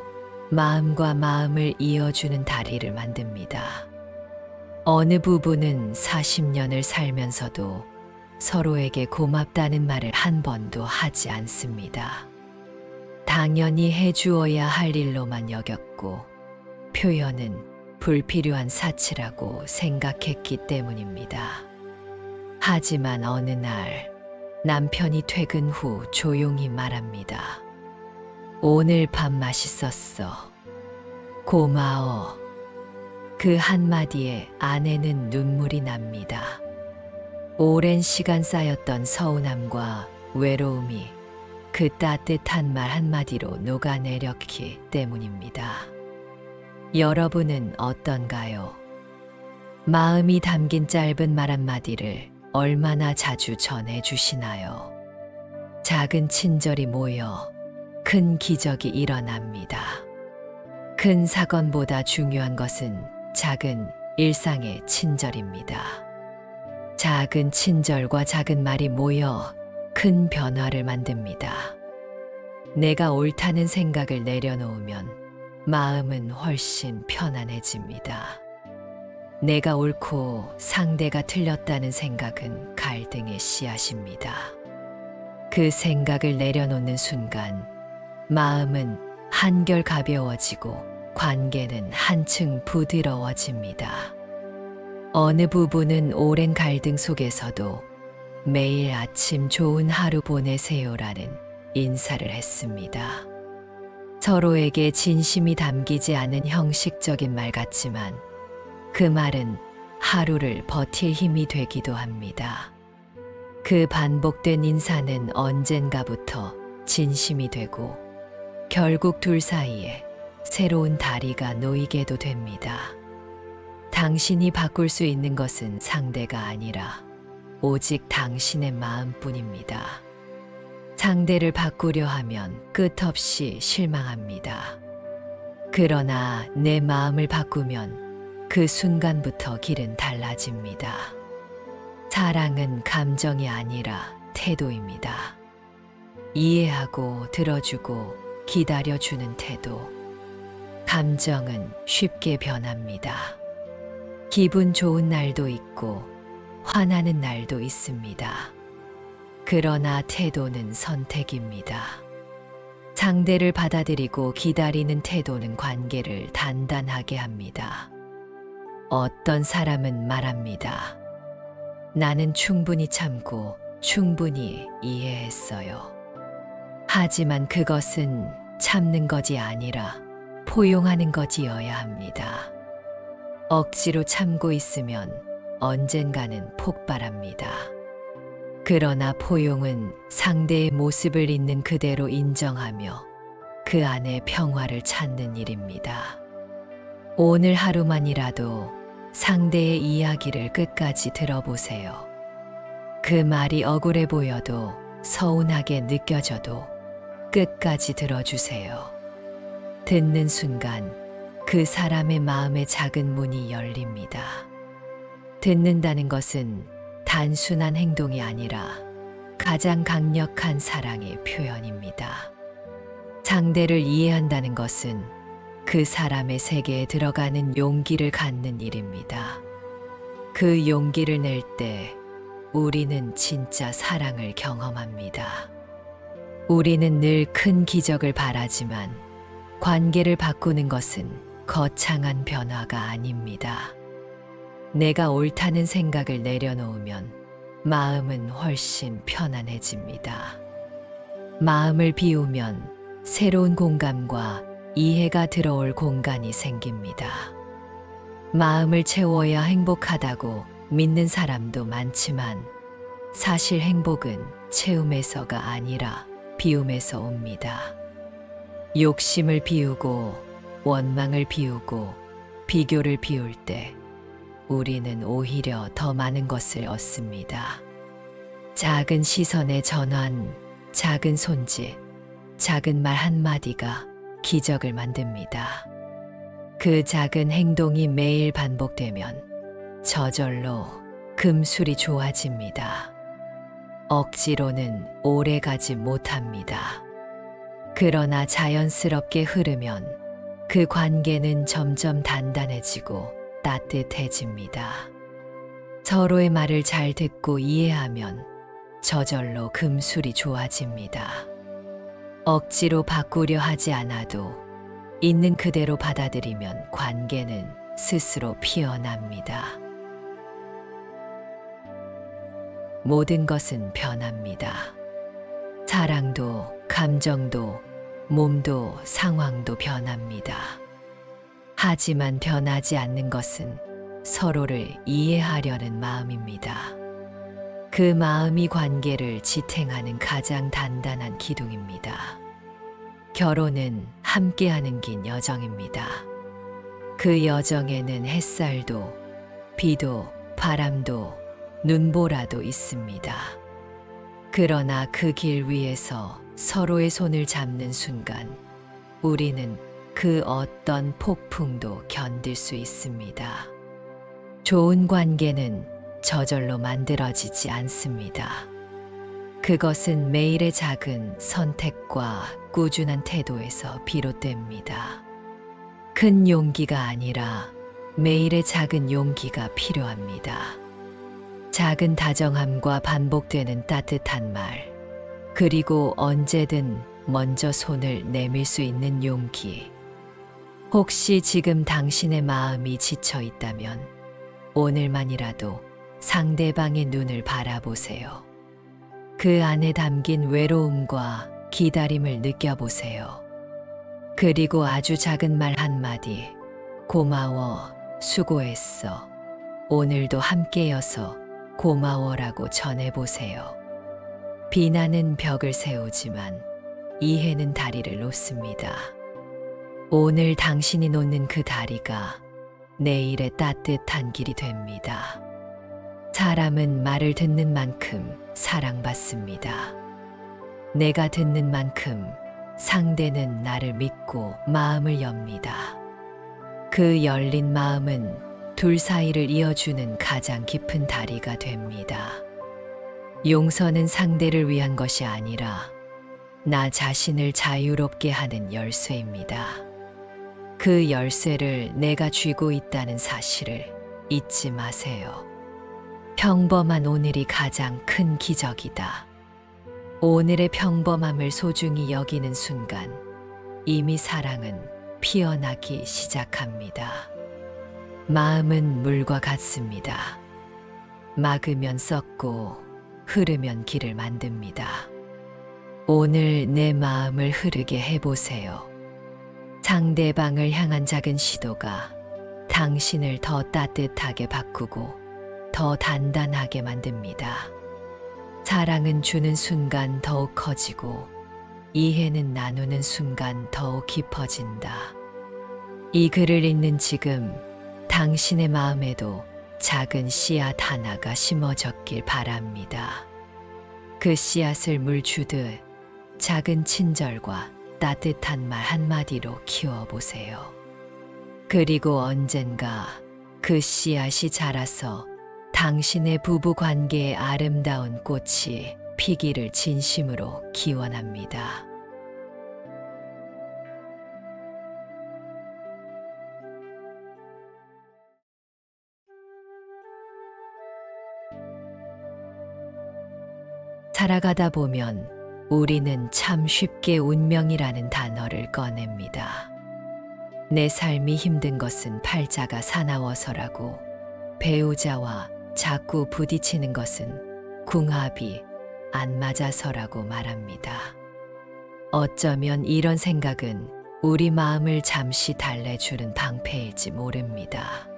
마음과 마음을 이어주는 다리를 만듭니다. 어느 부부는 40년을 살면서도 서로에게 고맙다는 말을 한 번도 하지 않습니다. 당연히 해주어야 할 일로만 여겼고 표현은 불필요한 사치라고 생각했기 때문입니다. 하지만 어느 날 남편이 퇴근 후 조용히 말합니다. 오늘 밥 맛있었어. 고마워. 그 한마디에 아내는 눈물이 납니다. 오랜 시간 쌓였던 서운함과 외로움이 그 따뜻한 말 한마디로 녹아내렸기 때문입니다. 여러분은 어떤가요? 마음이 담긴 짧은 말 한마디를 얼마나 자주 전해주시나요? 작은 친절이 모여 큰 기적이 일어납니다. 큰 사건보다 중요한 것은 작은 일상의 친절입니다. 작은 친절과 작은 말이 모여 큰 변화를 만듭니다. 내가 옳다는 생각을 내려놓으면 마음은 훨씬 편안해집니다. 내가 옳고 상대가 틀렸다는 생각은 갈등의 씨앗입니다. 그 생각을 내려놓는 순간 마음은 한결 가벼워지고 관계는 한층 부드러워집니다. 어느 부부는 오랜 갈등 속에서도 매일 아침 좋은 하루 보내세요라는 인사를 했습니다. 서로에게 진심이 담기지 않은 형식적인 말 같지만 그 말은 하루를 버틸 힘이 되기도 합니다. 그 반복된 인사는 언젠가부터 진심이 되고 결국 둘 사이에 새로운 다리가 놓이게도 됩니다. 당신이 바꿀 수 있는 것은 상대가 아니라 오직 당신의 마음뿐입니다. 상대를 바꾸려 하면 끝없이 실망합니다. 그러나 내 마음을 바꾸면 그 순간부터 길은 달라집니다. 사랑은 감정이 아니라 태도입니다. 이해하고 들어주고 기다려주는 태도. 감정은 쉽게 변합니다. 기분 좋은 날도 있고 화나는 날도 있습니다. 그러나 태도는 선택입니다. 상대를 받아들이고 기다리는 태도는 관계를 단단하게 합니다. 어떤 사람은 말합니다. 나는 충분히 참고 충분히 이해했어요. 하지만 그것은 참는 것이 아니라 포용하는 것이어야 합니다. 억지로 참고 있으면 언젠가는 폭발합니다. 그러나 포용은 상대의 모습을 있는 그대로 인정하며 그 안에 평화를 찾는 일입니다. 오늘 하루만이라도 상대의 이야기를 끝까지 들어보세요. 그 말이 억울해 보여도 서운하게 느껴져도 끝까지 들어주세요. 듣는 순간 그 사람의 마음의 작은 문이 열립니다. 듣는다는 것은 단순한 행동이 아니라 가장 강력한 사랑의 표현입니다. 상대를 이해한다는 것은 그 사람의 세계에 들어가는 용기를 갖는 일입니다. 그 용기를 낼 때 우리는 진짜 사랑을 경험합니다. 우리는 늘 큰 기적을 바라지만 관계를 바꾸는 것은 거창한 변화가 아닙니다. 내가 옳다는 생각을 내려놓으면 마음은 훨씬 편안해집니다. 마음을 비우면 새로운 공감과 이해가 들어올 공간이 생깁니다. 마음을 채워야 행복하다고 믿는 사람도 많지만 사실 행복은 채움에서가 아니라 비움에서 옵니다. 욕심을 비우고 원망을 비우고 비교를 비울 때 우리는 오히려 더 많은 것을 얻습니다. 작은 시선의 전환, 작은 손짓, 작은 말 한마디가 기적을 만듭니다. 그 작은 행동이 매일 반복되면 저절로 금술이 좋아집니다. 억지로는 오래 가지 못합니다. 그러나 자연스럽게 흐르면 그 관계는 점점 단단해지고 따뜻해집니다. 서로의 말을 잘 듣고 이해하면 저절로 금술이 좋아집니다. 억지로 바꾸려 하지 않아도 있는 그대로 받아들이면 관계는 스스로 피어납니다. 모든 것은 변합니다. 사랑도, 감정도, 몸도, 상황도 변합니다. 하지만 변하지 않는 것은 서로를 이해하려는 마음입니다. 그 마음이 관계를 지탱하는 가장 단단한 기둥입니다. 결혼은 함께하는 긴 여정입니다. 그 여정에는 햇살도, 비도, 바람도, 눈보라도 있습니다. 그러나 그 길 위에서 서로의 손을 잡는 순간 우리는 그 어떤 폭풍도 견딜 수 있습니다. 좋은 관계는 저절로 만들어지지 않습니다. 그것은 매일의 작은 선택과 꾸준한 태도에서 비롯됩니다. 큰 용기가 아니라 매일의 작은 용기가 필요합니다. 작은 다정함과 반복되는 따뜻한 말, 그리고 언제든 먼저 손을 내밀 수 있는 용기. 혹시 지금 당신의 마음이 지쳐 있다면 오늘만이라도 상대방의 눈을 바라보세요. 그 안에 담긴 외로움과 기다림을 느껴보세요. 그리고 아주 작은 말 한마디, 고마워, 수고했어, 오늘도 함께여서 고마워라고 전해보세요. 비난은 벽을 세우지만 이해는 다리를 놓습니다. 오늘 당신이 놓는 그 다리가 내일의 따뜻한 길이 됩니다. 사람은 말을 듣는 만큼 사랑받습니다. 내가 듣는 만큼 상대는 나를 믿고 마음을 엽니다. 그 열린 마음은 둘 사이를 이어주는 가장 깊은 다리가 됩니다. 용서는 상대를 위한 것이 아니라 나 자신을 자유롭게 하는 열쇠입니다. 그 열쇠를 내가 쥐고 있다는 사실을 잊지 마세요. 평범한 오늘이 가장 큰 기적이다. 오늘의 평범함을 소중히 여기는 순간 이미 사랑은 피어나기 시작합니다. 마음은 물과 같습니다. 막으면 썩고 흐르면 길을 만듭니다. 오늘 내 마음을 흐르게 해보세요. 상대방을 향한 작은 시도가 당신을 더 따뜻하게 바꾸고 더 단단하게 만듭니다. 사랑은 주는 순간 더욱 커지고 이해는 나누는 순간 더욱 깊어진다. 이 글을 읽는 지금 당신의 마음에도 작은 씨앗 하나가 심어졌길 바랍니다. 그 씨앗을 물 주듯 작은 친절과 따뜻한 말 한마디로 키워보세요. 그리고 언젠가 그 씨앗이 자라서 당신의 부부 관계에 아름다운 꽃이 피기를 진심으로 기원합니다. 살아가다 보면 우리는 참 쉽게 운명이라는 단어를 꺼냅니다. 내 삶이 힘든 것은 팔자가 사나워서라고, 배우자와 자꾸 부딪히는 것은 궁합이 안 맞아서라고 말합니다. 어쩌면 이런 생각은 우리 마음을 잠시 달래주는 방패일지 모릅니다.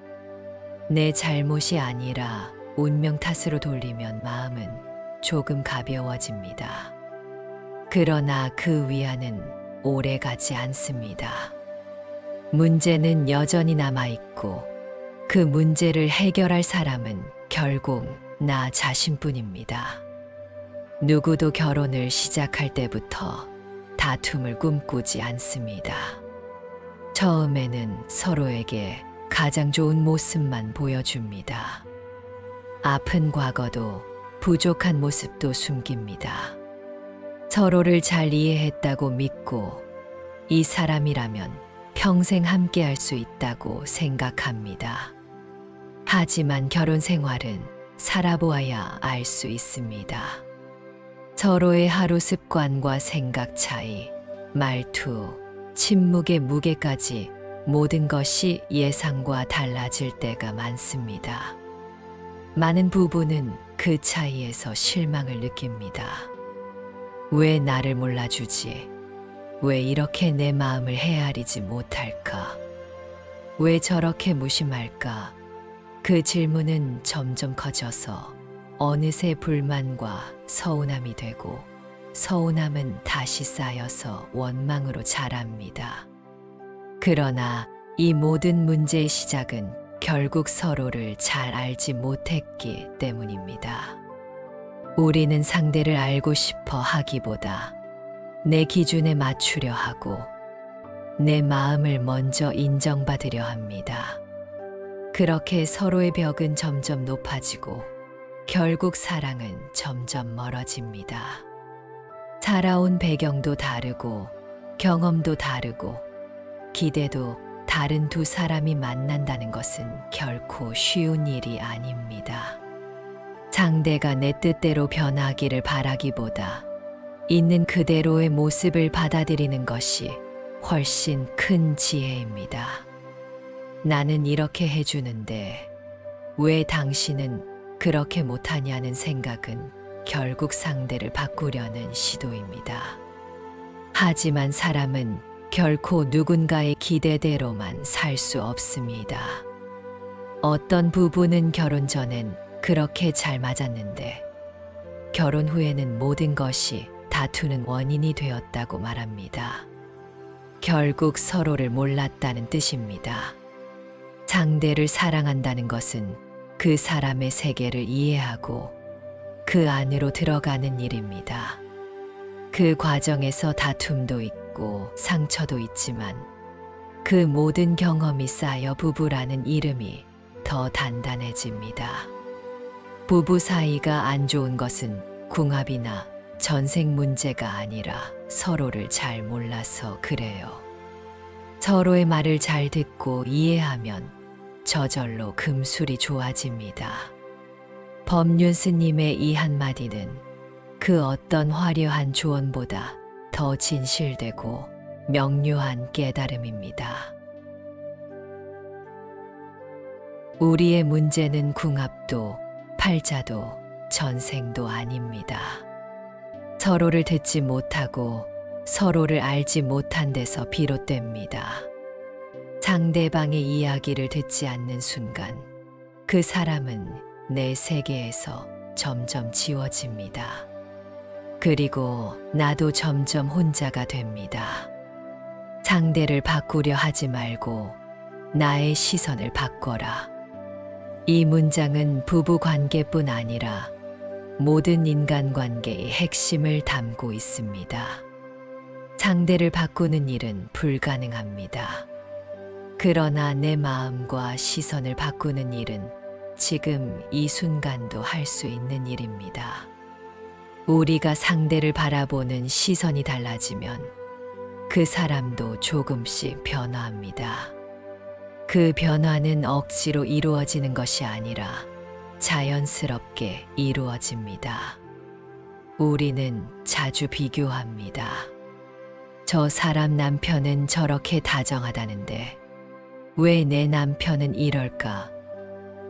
내 잘못이 아니라 운명 탓으로 돌리면 마음은 조금 가벼워집니다. 그러나 그 위안은 오래 가지 않습니다. 문제는 여전히 남아있고 그 문제를 해결할 사람은 결국 나 자신뿐입니다. 누구도 결혼을 시작할 때부터 다툼을 꿈꾸지 않습니다. 처음에는 서로에게 가장 좋은 모습만 보여줍니다. 아픈 과거도 부족한 모습도 숨깁니다. 서로를 잘 이해했다고 믿고 이 사람이라면 평생 함께할 수 있다고 생각합니다. 하지만 결혼 생활은 살아보아야 알 수 있습니다. 서로의 하루 습관과 생각 차이, 말투, 침묵의 무게까지 모든 것이 예상과 달라질 때가 많습니다. 많은 부부는 그 차이에서 실망을 느낍니다. 왜 나를 몰라주지? 왜 이렇게 내 마음을 헤아리지 못할까? 왜 저렇게 무심할까? 그 질문은 점점 커져서 어느새 불만과 서운함이 되고, 서운함은 다시 쌓여서 원망으로 자랍니다. 그러나 이 모든 문제의 시작은 결국 서로를 잘 알지 못했기 때문입니다. 우리는 상대를 알고 싶어 하기보다 내 기준에 맞추려 하고 내 마음을 먼저 인정받으려 합니다. 그렇게 서로의 벽은 점점 높아지고 결국 사랑은 점점 멀어집니다. 살아온 배경도 다르고 경험도 다르고 기대도 다른 두 사람이 만난다는 것은 결코 쉬운 일이 아닙니다. 상대가 내 뜻대로 변하기를 바라기보다 있는 그대로의 모습을 받아들이는 것이 훨씬 큰 지혜입니다. 나는 이렇게 해주는데 왜 당신은 그렇게 못하냐는 생각은 결국 상대를 바꾸려는 시도입니다. 하지만 사람은 결코 누군가의 기대대로만 살 수 없습니다. 어떤 부부는 결혼 전엔 그렇게 잘 맞았는데 결혼 후에는 모든 것이 다투는 원인이 되었다고 말합니다. 결국 서로를 몰랐다는 뜻입니다. 상대를 사랑한다는 것은 그 사람의 세계를 이해하고 그 안으로 들어가는 일입니다. 그 과정에서 다툼도 있고 상처도 있지만 그 모든 경험이 쌓여 부부라는 이름이 더 단단해집니다. 부부 사이가 안 좋은 것은 궁합이나 전생 문제가 아니라 서로를 잘 몰라서 그래요. 서로의 말을 잘 듣고 이해하면 저절로 금술이 좋아집니다. 법륜 스님의 이 한마디는 그 어떤 화려한 조언보다 더 진실되고 명료한 깨달음입니다. 우리의 문제는 궁합도 팔자도 전생도 아닙니다. 서로를 듣지 못하고 서로를 알지 못한 데서 비롯됩니다. 상대방의 이야기를 듣지 않는 순간 그 사람은 내 세계에서 점점 지워집니다. 그리고 나도 점점 혼자가 됩니다. 상대를 바꾸려 하지 말고 나의 시선을 바꿔라. 이 문장은 부부 관계뿐 아니라 모든 인간관계의 핵심을 담고 있습니다. 상대를 바꾸는 일은 불가능합니다. 그러나 내 마음과 시선을 바꾸는 일은 지금 이 순간도 할 수 있는 일입니다. 우리가 상대를 바라보는 시선이 달라지면 그 사람도 조금씩 변화합니다. 그 변화는 억지로 이루어지는 것이 아니라 자연스럽게 이루어집니다. 우리는 자주 비교합니다. 저 사람 남편은 저렇게 다정하다는데 왜 내 남편은 이럴까?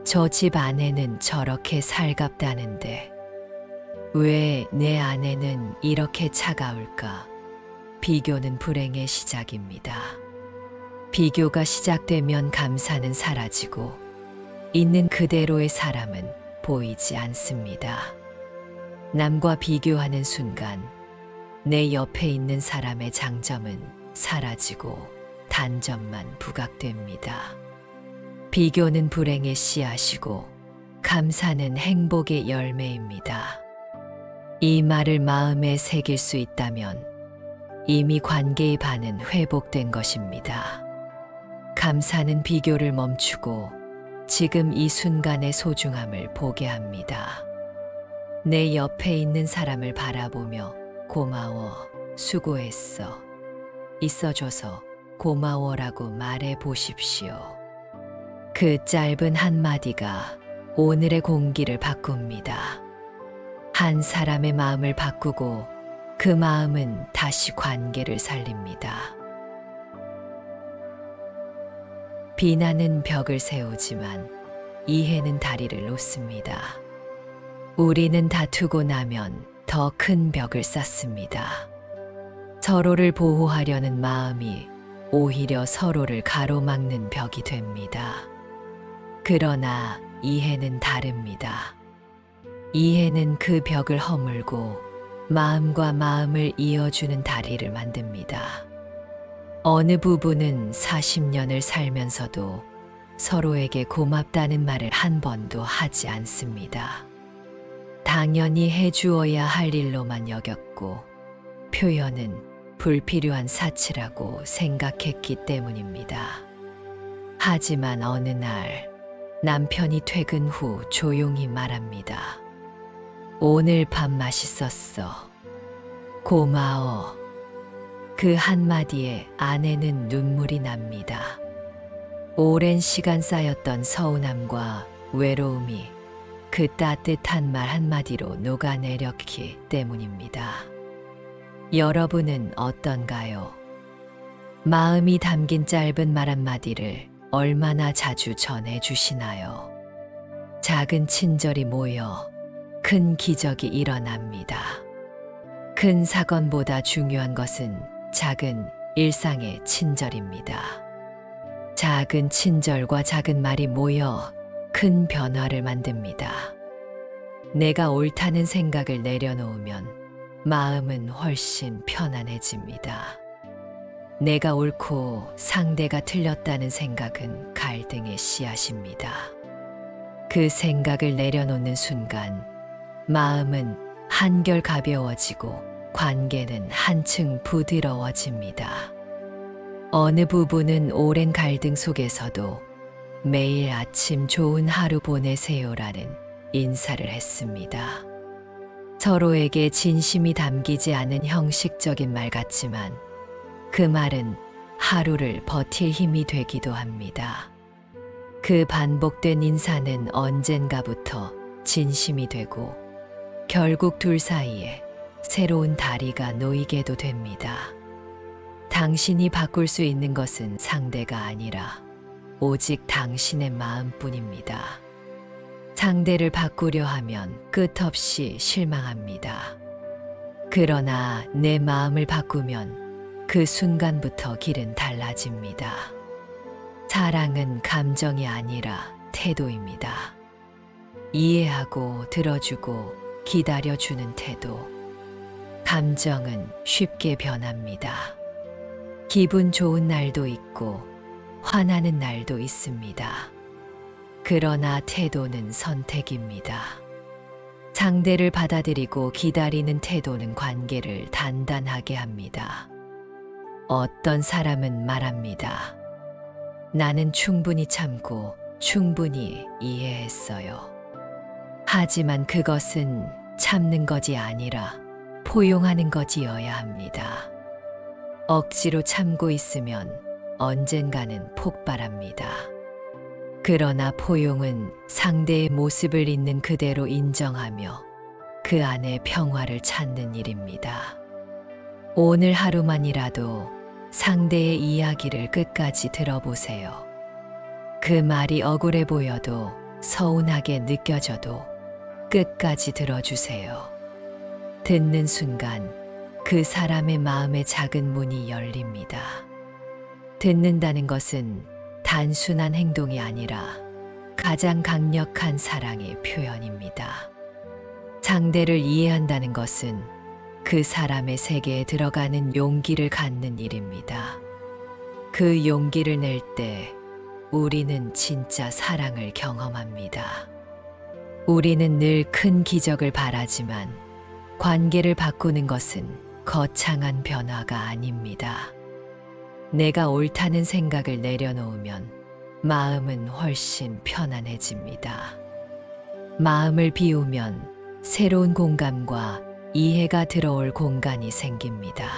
저 집 아내는 저렇게 살갑다는데 왜 내 아내는 이렇게 차가울까? 비교는 불행의 시작입니다. 비교가 시작되면 감사는 사라지고 있는 그대로의 사람은 보이지 않습니다. 남과 비교하는 순간 내 옆에 있는 사람의 장점은 사라지고 단점만 부각됩니다. 비교는 불행의 씨앗이고 감사는 행복의 열매입니다. 이 말을 마음에 새길 수 있다면 이미 관계의 반은 회복된 것입니다. 감사는 비교를 멈추고 지금 이 순간의 소중함을 보게 합니다. 내 옆에 있는 사람을 바라보며 고마워, 수고했어, 있어줘서 고마워라고 말해 보십시오. 그 짧은 한마디가 오늘의 공기를 바꿉니다. 한 사람의 마음을 바꾸고 그 마음은 다시 관계를 살립니다. 비난은 벽을 세우지만 이해는 다리를 놓습니다. 우리는 다투고 나면 더 큰 벽을 쌓습니다. 서로를 보호하려는 마음이 오히려 서로를 가로막는 벽이 됩니다. 그러나 이해는 다릅니다. 이해는 그 벽을 허물고 마음과 마음을 이어주는 다리를 만듭니다. 어느 부부는 40년을 살면서도 서로에게 고맙다는 말을 한 번도 하지 않습니다. 당연히 해주어야 할 일로만 여겼고 표현은 불필요한 사치라고 생각했기 때문입니다. 하지만 어느 날 남편이 퇴근 후 조용히 말합니다. 오늘 밥 맛있었어. 고마워. 그 한마디에 아내는 눈물이 납니다. 오랜 시간 쌓였던 서운함과 외로움이 그 따뜻한 말 한마디로 녹아내렸기 때문입니다. 여러분은 어떤가요? 마음이 담긴 짧은 말 한마디를 얼마나 자주 전해주시나요? 작은 친절이 모여 큰 기적이 일어납니다. 큰 사건보다 중요한 것은 작은 일상의 친절입니다. 작은 친절과 작은 말이 모여 큰 변화를 만듭니다. 내가 옳다는 생각을 내려놓으면 마음은 훨씬 편안해집니다. 내가 옳고 상대가 틀렸다는 생각은 갈등의 씨앗입니다. 그 생각을 내려놓는 순간 마음은 한결 가벼워지고 관계는 한층 부드러워집니다. 어느 부부는 오랜 갈등 속에서도 매일 아침 좋은 하루 보내세요라는 인사를 했습니다. 서로에게 진심이 담기지 않은 형식적인 말 같지만 그 말은 하루를 버틸 힘이 되기도 합니다. 그 반복된 인사는 언젠가부터 진심이 되고 결국 둘 사이에 새로운 다리가 놓이게도 됩니다. 당신이 바꿀 수 있는 것은 상대가 아니라 오직 당신의 마음뿐입니다. 상대를 바꾸려 하면 끝없이 실망합니다. 그러나 내 마음을 바꾸면 그 순간부터 길은 달라집니다. 사랑은 감정이 아니라 태도입니다. 이해하고 들어주고 기다려주는 태도. 감정은 쉽게 변합니다. 기분 좋은 날도 있고 화나는 날도 있습니다. 그러나 태도는 선택입니다. 상대를 받아들이고 기다리는 태도는 관계를 단단하게 합니다. 어떤 사람은 말합니다. 나는 충분히 참고 충분히 이해했어요. 하지만 그것은 참는 것이 아니라 포용하는 것이어야 합니다. 억지로 참고 있으면 언젠가는 폭발합니다. 그러나 포용은 상대의 모습을 있는 그대로 인정하며 그 안에 평화를 찾는 일입니다. 오늘 하루만이라도 상대의 이야기를 끝까지 들어보세요. 그 말이 억울해 보여도 서운하게 느껴져도 끝까지 들어주세요. 듣는 순간 그 사람의 마음의 작은 문이 열립니다. 듣는다는 것은 단순한 행동이 아니라 가장 강력한 사랑의 표현입니다. 상대를 이해한다는 것은 그 사람의 세계에 들어가는 용기를 갖는 일입니다. 그 용기를 낼 때 우리는 진짜 사랑을 경험합니다. 우리는 늘 큰 기적을 바라지만 관계를 바꾸는 것은 거창한 변화가 아닙니다. 내가 옳다는 생각을 내려놓으면 마음은 훨씬 편안해집니다. 마음을 비우면 새로운 공감과 이해가 들어올 공간이 생깁니다.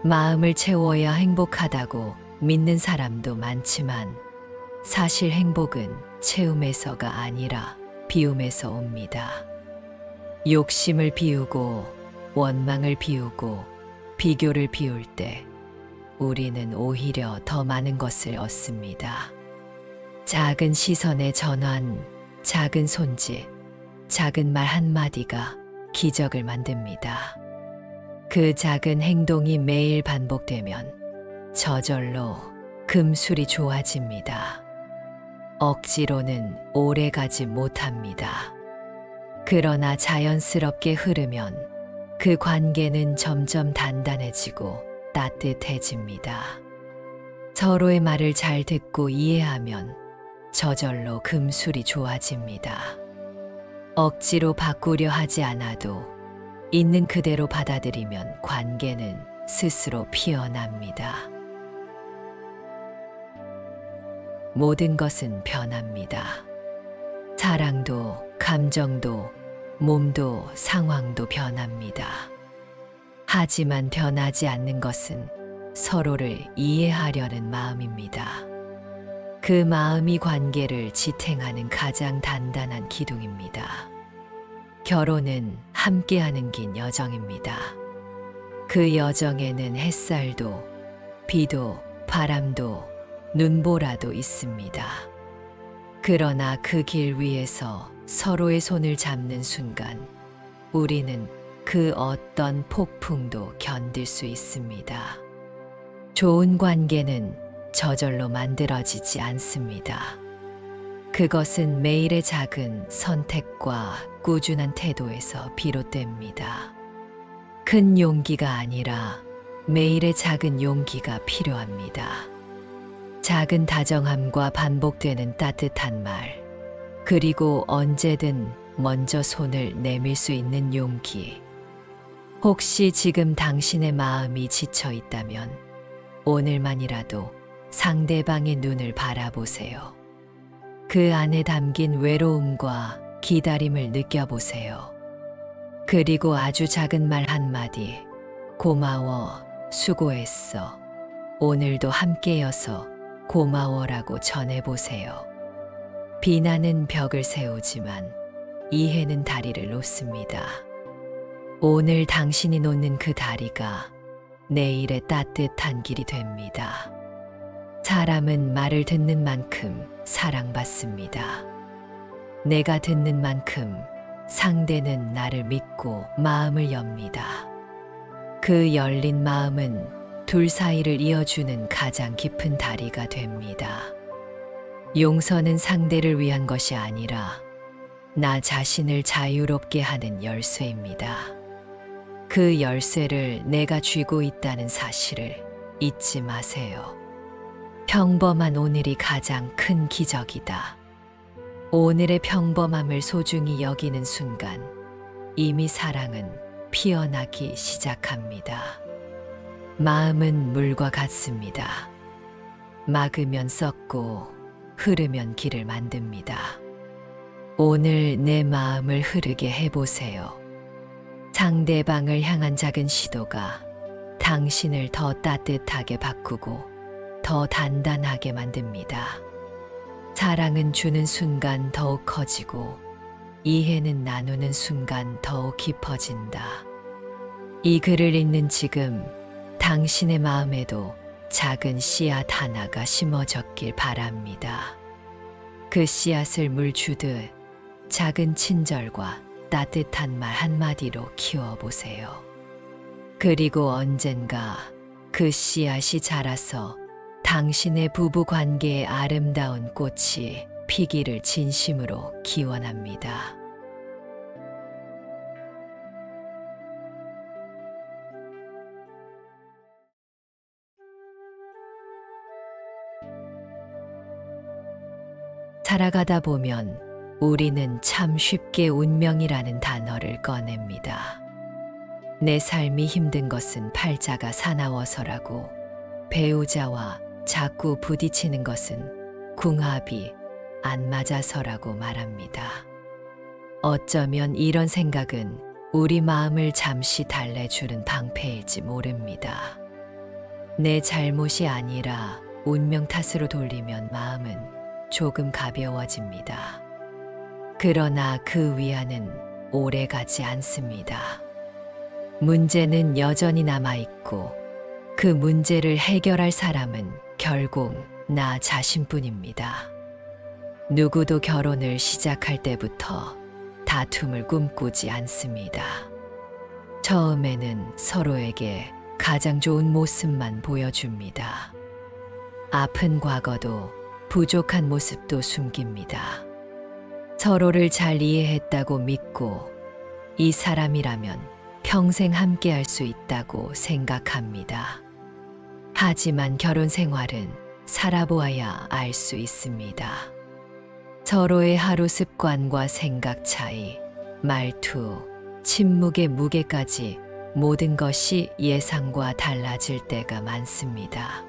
마음을 채워야 행복하다고 믿는 사람도 많지만 사실 행복은 채움에서가 아니라 비움에서 옵니다. 욕심을 비우고 원망을 비우고 비교를 비울 때 우리는 오히려 더 많은 것을 얻습니다. 작은 시선의 전환, 작은 손짓, 작은 말 한마디가 기적을 만듭니다. 그 작은 행동이 매일 반복되면 저절로 금술이 좋아집니다. 억지로는 오래가지 못합니다. 그러나 자연스럽게 흐르면 그 관계는 점점 단단해지고 따뜻해집니다. 서로의 말을 잘 듣고 이해하면 저절로 금술이 좋아집니다. 억지로 바꾸려 하지 않아도 있는 그대로 받아들이면 관계는 스스로 피어납니다. 모든 것은 변합니다. 사랑도, 감정도, 몸도, 상황도 변합니다. 하지만 변하지 않는 것은 서로를 이해하려는 마음입니다. 그 마음이 관계를 지탱하는 가장 단단한 기둥입니다. 결혼은 함께하는 긴 여정입니다. 그 여정에는 햇살도, 비도, 바람도, 눈보라도 있습니다. 그러나 그 길 위에서 서로의 손을 잡는 순간 우리는 그 어떤 폭풍도 견딜 수 있습니다. 좋은 관계는 저절로 만들어지지 않습니다. 그것은 매일의 작은 선택과 꾸준한 태도에서 비롯됩니다. 큰 용기가 아니라 매일의 작은 용기가 필요합니다. 작은 다정함과 반복되는 따뜻한 말, 그리고 언제든 먼저 손을 내밀 수 있는 용기. 혹시 지금 당신의 마음이 지쳐 있다면 오늘만이라도 상대방의 눈을 바라보세요. 그 안에 담긴 외로움과 기다림을 느껴보세요. 그리고 아주 작은 말 한마디, 고마워, 수고했어, 오늘도 함께여서 고마워라고 전해보세요. 비난은 벽을 세우지만 이해는 다리를 놓습니다. 오늘 당신이 놓는 그 다리가 내일의 따뜻한 길이 됩니다. 사람은 말을 듣는 만큼 사랑받습니다. 내가 듣는 만큼 상대는 나를 믿고 마음을 엽니다. 그 열린 마음은 둘 사이를 이어주는 가장 깊은 다리가 됩니다. 용서는 상대를 위한 것이 아니라 나 자신을 자유롭게 하는 열쇠입니다. 그 열쇠를 내가 쥐고 있다는 사실을 잊지 마세요. 평범한 오늘이 가장 큰 기적이다. 오늘의 평범함을 소중히 여기는 순간 이미 사랑은 피어나기 시작합니다. 마음은 물과 같습니다. 막으면 썩고 흐르면 길을 만듭니다. 오늘 내 마음을 흐르게 해보세요. 상대방을 향한 작은 시도가 당신을 더 따뜻하게 바꾸고 더 단단하게 만듭니다. 사랑은 주는 순간 더욱 커지고 이해는 나누는 순간 더욱 깊어진다. 이 글을 읽는 지금 당신의 마음에도 작은 씨앗 하나가 심어졌길 바랍니다. 그 씨앗을 물 주듯 작은 친절과 따뜻한 말 한마디로 키워보세요. 그리고 언젠가 그 씨앗이 자라서 당신의 부부 관계에 아름다운 꽃이 피기를 진심으로 기원합니다. 살아가다 보면 우리는 참 쉽게 운명이라는 단어를 꺼냅니다. 내 삶이 힘든 것은 팔자가 사나워서라고, 배우자와 자꾸 부딪히는 것은 궁합이 안 맞아서라고 말합니다. 어쩌면 이런 생각은 우리 마음을 잠시 달래주는 방패일지 모릅니다. 내 잘못이 아니라 운명 탓으로 돌리면 마음은 조금 가벼워집니다. 그러나 그 위안은 오래 가지 않습니다. 문제는 여전히 남아있고 그 문제를 해결할 사람은 결국 나 자신뿐입니다. 누구도 결혼을 시작할 때부터 다툼을 꿈꾸지 않습니다. 처음에는 서로에게 가장 좋은 모습만 보여줍니다. 아픈 과거도 부족한 모습도 숨깁니다. 서로를 잘 이해했다고 믿고 이 사람이라면 평생 함께할 수 있다고 생각합니다. 하지만 결혼 생활은 살아보아야 알 수 있습니다. 서로의 하루 습관과 생각 차이, 말투, 침묵의 무게까지 모든 것이 예상과 달라질 때가 많습니다.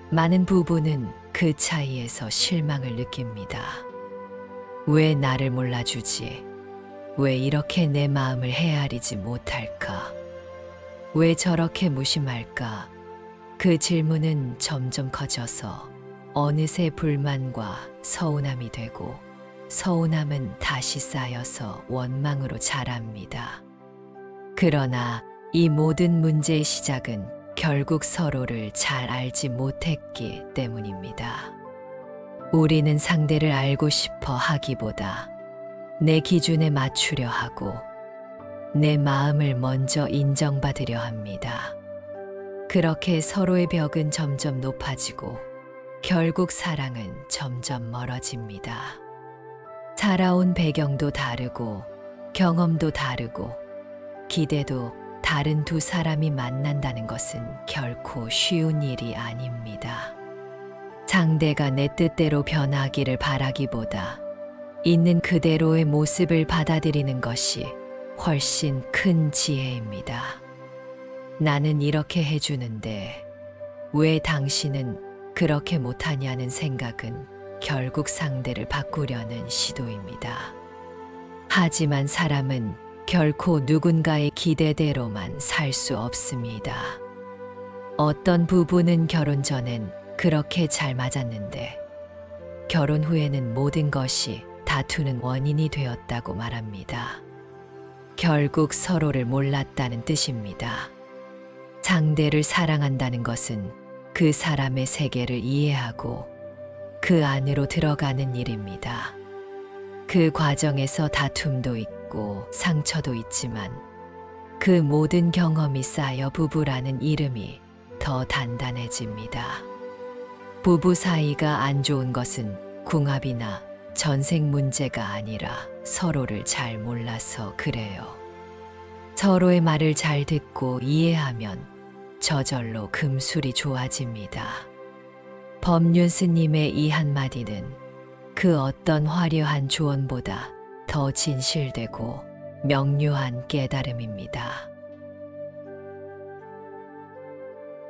많은 부부는 그 차이에서 실망을 느낍니다. 왜 나를 몰라주지? 왜 이렇게 내 마음을 헤아리지 못할까? 왜 저렇게 무심할까? 그 질문은 점점 커져서 어느새 불만과 서운함이 되고, 서운함은 다시 쌓여서 원망으로 자랍니다. 그러나 이 모든 문제의 시작은 결국 서로를 잘 알지 못했기 때문입니다. 우리는 상대를 알고 싶어 하기보다 내 기준에 맞추려 하고 내 마음을 먼저 인정받으려 합니다. 그렇게 서로의 벽은 점점 높아지고 결국 사랑은 점점 멀어집니다. 살아온 배경도 다르고 경험도 다르고 기대도 다른 두 사람이 만난다는 것은 결코 쉬운 일이 아닙니다. 상대가 내 뜻대로 변하기를 바라기보다 있는 그대로의 모습을 받아들이는 것이 훨씬 큰 지혜입니다. 나는 이렇게 해주는데 왜 당신은 그렇게 못하냐는 생각은 결국 상대를 바꾸려는 시도입니다. 하지만 사람은 결코 누군가의 기대대로만 살 수 없습니다. 어떤 부부는 결혼 전엔 그렇게 잘 맞았는데 결혼 후에는 모든 것이 다투는 원인이 되었다고 말합니다. 결국 서로를 몰랐다는 뜻입니다. 상대를 사랑한다는 것은 그 사람의 세계를 이해하고 그 안으로 들어가는 일입니다. 그 과정에서 다툼도 있고 상처도 있지만 그 모든 경험이 쌓여 부부라는 이름이 더 단단해집니다. 부부 사이가 안 좋은 것은 궁합이나 전생 문제가 아니라 서로를 잘 몰라서 그래요. 서로의 말을 잘 듣고 이해하면 저절로 금술이 좋아집니다. 법륜 스님의 이 한마디는 그 어떤 화려한 조언보다 더 진실되고 명료한 깨달음입니다.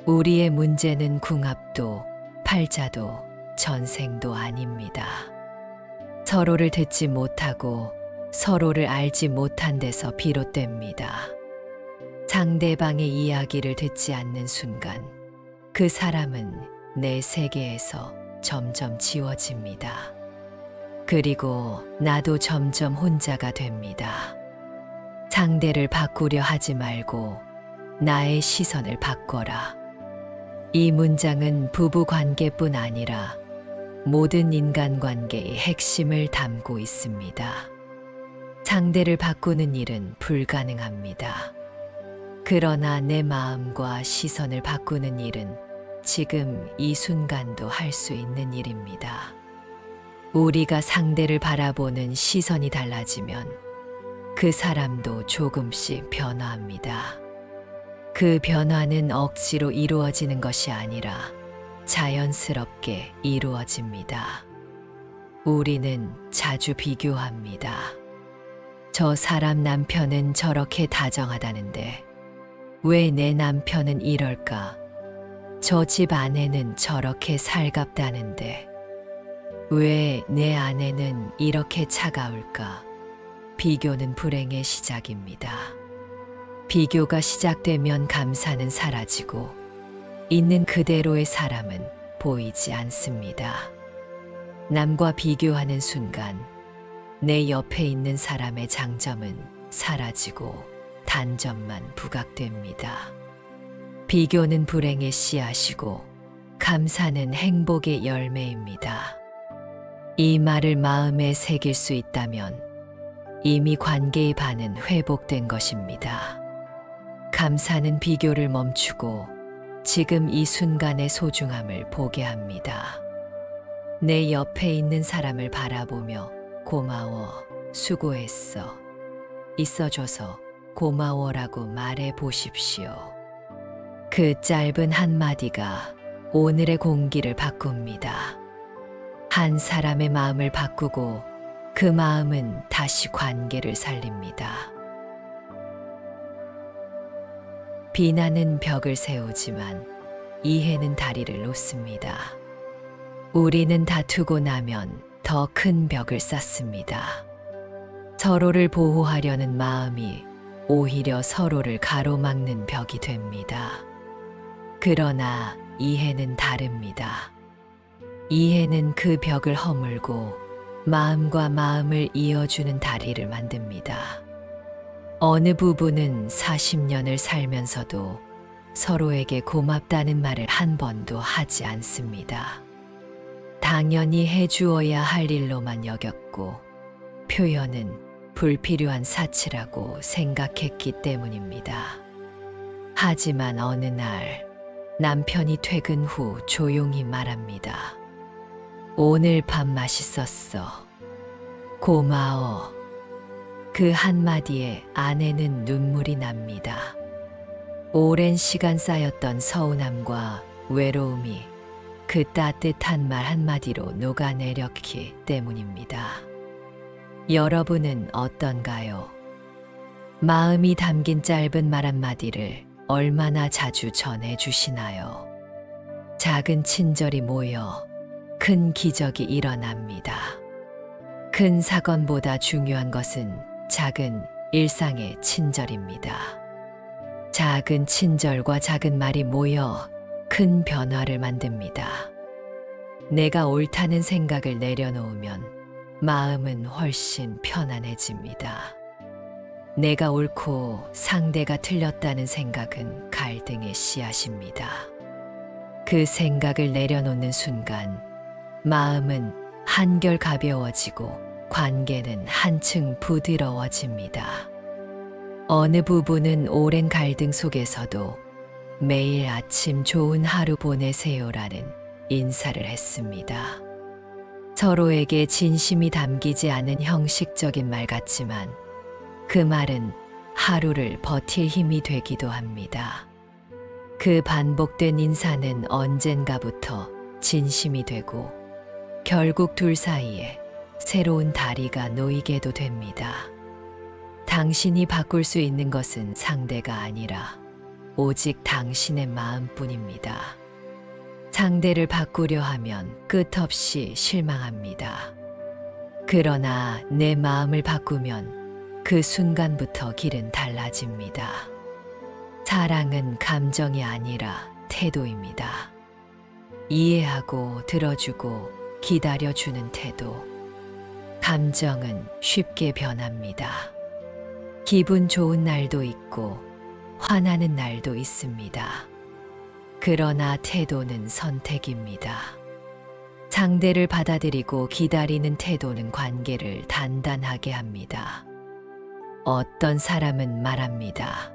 우리의 문제는 궁합도 팔자도 전생도 아닙니다. 서로를 듣지 못하고 서로를 알지 못한 데서 비롯됩니다. 상대방의 이야기를 듣지 않는 순간 그 사람은 내 세계에서 점점 지워집니다. 그리고 나도 점점 혼자가 됩니다. 상대를 바꾸려 하지 말고 나의 시선을 바꿔라. 이 문장은 부부 관계뿐 아니라 모든 인간관계의 핵심을 담고 있습니다. 상대를 바꾸는 일은 불가능합니다. 그러나 내 마음과 시선을 바꾸는 일은 지금 이 순간도 할 수 있는 일입니다. 우리가 상대를 바라보는 시선이 달라지면 그 사람도 조금씩 변화합니다. 그 변화는 억지로 이루어지는 것이 아니라 자연스럽게 이루어집니다. 우리는 자주 비교합니다. 저 사람 남편은 저렇게 다정하다는데 왜 내 남편은 이럴까? 저 집 아내는 저렇게 살갑다는데 왜 내 아내는 이렇게 차가울까? 비교는 불행의 시작입니다. 비교가 시작되면 감사는 사라지고 있는 그대로의 사람은 보이지 않습니다. 남과 비교하는 순간 내 옆에 있는 사람의 장점은 사라지고 단점만 부각됩니다. 비교는 불행의 씨앗이고 감사는 행복의 열매입니다. 이 말을 마음에 새길 수 있다면 이미 관계의 반은 회복된 것입니다. 감사는 비교를 멈추고 지금 이 순간의 소중함을 보게 합니다. 내 옆에 있는 사람을 바라보며 고마워, 수고했어, 있어줘서 고마워라고 말해 보십시오. 그 짧은 한마디가 오늘의 공기를 바꿉니다. 한 사람의 마음을 바꾸고 그 마음은 다시 관계를 살립니다. 비난은 벽을 세우지만 이해는 다리를 놓습니다. 우리는 다투고 나면 더 큰 벽을 쌓습니다. 서로를 보호하려는 마음이 오히려 서로를 가로막는 벽이 됩니다. 그러나 이해는 다릅니다. 이해는 그 벽을 허물고 마음과 마음을 이어주는 다리를 만듭니다. 어느 부부는 40년을 살면서도 서로에게 고맙다는 말을 한 번도 하지 않습니다. 당연히 해주어야 할 일로만 여겼고 표현은 불필요한 사치라고 생각했기 때문입니다. 하지만 어느 날 남편이 퇴근 후 조용히 말합니다. 오늘 밥 맛있었어. 고마워. 그 한마디에 아내는 눈물이 납니다. 오랜 시간 쌓였던 서운함과 외로움이 그 따뜻한 말 한마디로 녹아내렸기 때문입니다. 여러분은 어떤가요? 마음이 담긴 짧은 말 한마디를 얼마나 자주 전해주시나요? 작은 친절이 모여 큰 기적이 일어납니다. 큰 사건보다 중요한 것은 작은 일상의 친절입니다. 작은 친절과 작은 말이 모여 큰 변화를 만듭니다. 내가 옳다는 생각을 내려놓으면 마음은 훨씬 편안해집니다. 내가 옳고 상대가 틀렸다는 생각은 갈등의 씨앗입니다. 그 생각을 내려놓는 순간 마음은 한결 가벼워지고 관계는 한층 부드러워집니다. 어느 부부는 오랜 갈등 속에서도 매일 아침 좋은 하루 보내세요라는 인사를 했습니다. 서로에게 진심이 담기지 않은 형식적인 말 같지만 그 말은 하루를 버틸 힘이 되기도 합니다. 그 반복된 인사는 언젠가부터 진심이 되고 결국 둘 사이에 새로운 다리가 놓이게도 됩니다. 당신이 바꿀 수 있는 것은 상대가 아니라 오직 당신의 마음뿐입니다. 상대를 바꾸려 하면 끝없이 실망합니다. 그러나 내 마음을 바꾸면 그 순간부터 길은 달라집니다. 사랑은 감정이 아니라 태도입니다. 이해하고 들어주고 기다려주는 태도. 감정은 쉽게 변합니다. 기분 좋은 날도 있고 화나는 날도 있습니다. 그러나 태도는 선택입니다. 상대를 받아들이고 기다리는 태도는 관계를 단단하게 합니다. 어떤 사람은 말합니다.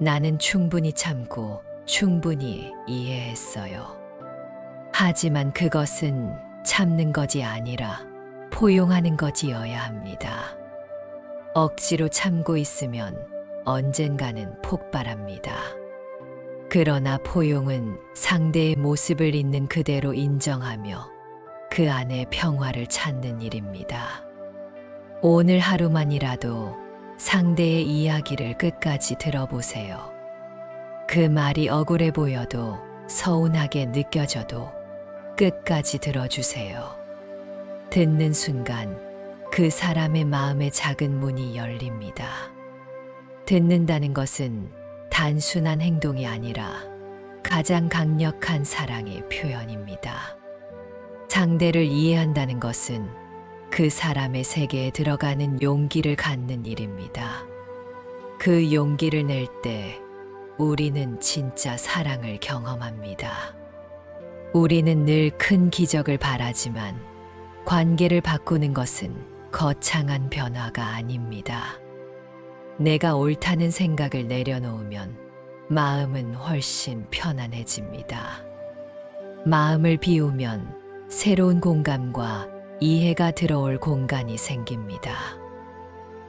나는 충분히 참고 충분히 이해했어요. 하지만 그것은 참는 것이 아니라 포용하는 것이어야 합니다. 억지로 참고 있으면 언젠가는 폭발합니다. 그러나 포용은 상대의 모습을 있는 그대로 인정하며 그 안에 평화를 찾는 일입니다. 오늘 하루만이라도 상대의 이야기를 끝까지 들어보세요. 그 말이 억울해 보여도 서운하게 느껴져도 끝까지 들어주세요. 듣는 순간 그 사람의 마음의 작은 문이 열립니다. 듣는다는 것은 단순한 행동이 아니라 가장 강력한 사랑의 표현입니다. 상대를 이해한다는 것은 그 사람의 세계에 들어가는 용기를 갖는 일입니다. 그 용기를 낼 때 우리는 진짜 사랑을 경험합니다. 우리는 늘 큰 기적을 바라지만 관계를 바꾸는 것은 거창한 변화가 아닙니다. 내가 옳다는 생각을 내려놓으면 마음은 훨씬 편안해집니다. 마음을 비우면 새로운 공감과 이해가 들어올 공간이 생깁니다.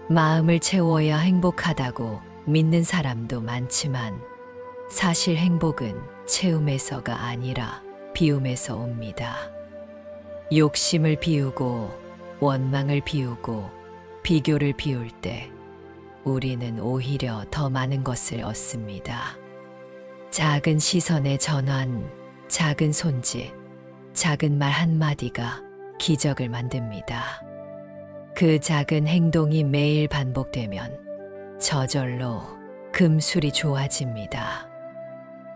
마음을 채워야 행복하다고 믿는 사람도 많지만 사실 행복은 채움에서가 아니라 비움에서 옵니다. 욕심을 비우고 원망을 비우고 비교를 비울 때 우리는 오히려 더 많은 것을 얻습니다. 작은 시선의 전환, 작은 손짓, 작은 말 한마디가 기적을 만듭니다. 그 작은 행동이 매일 반복되면 저절로 금술이 좋아집니다.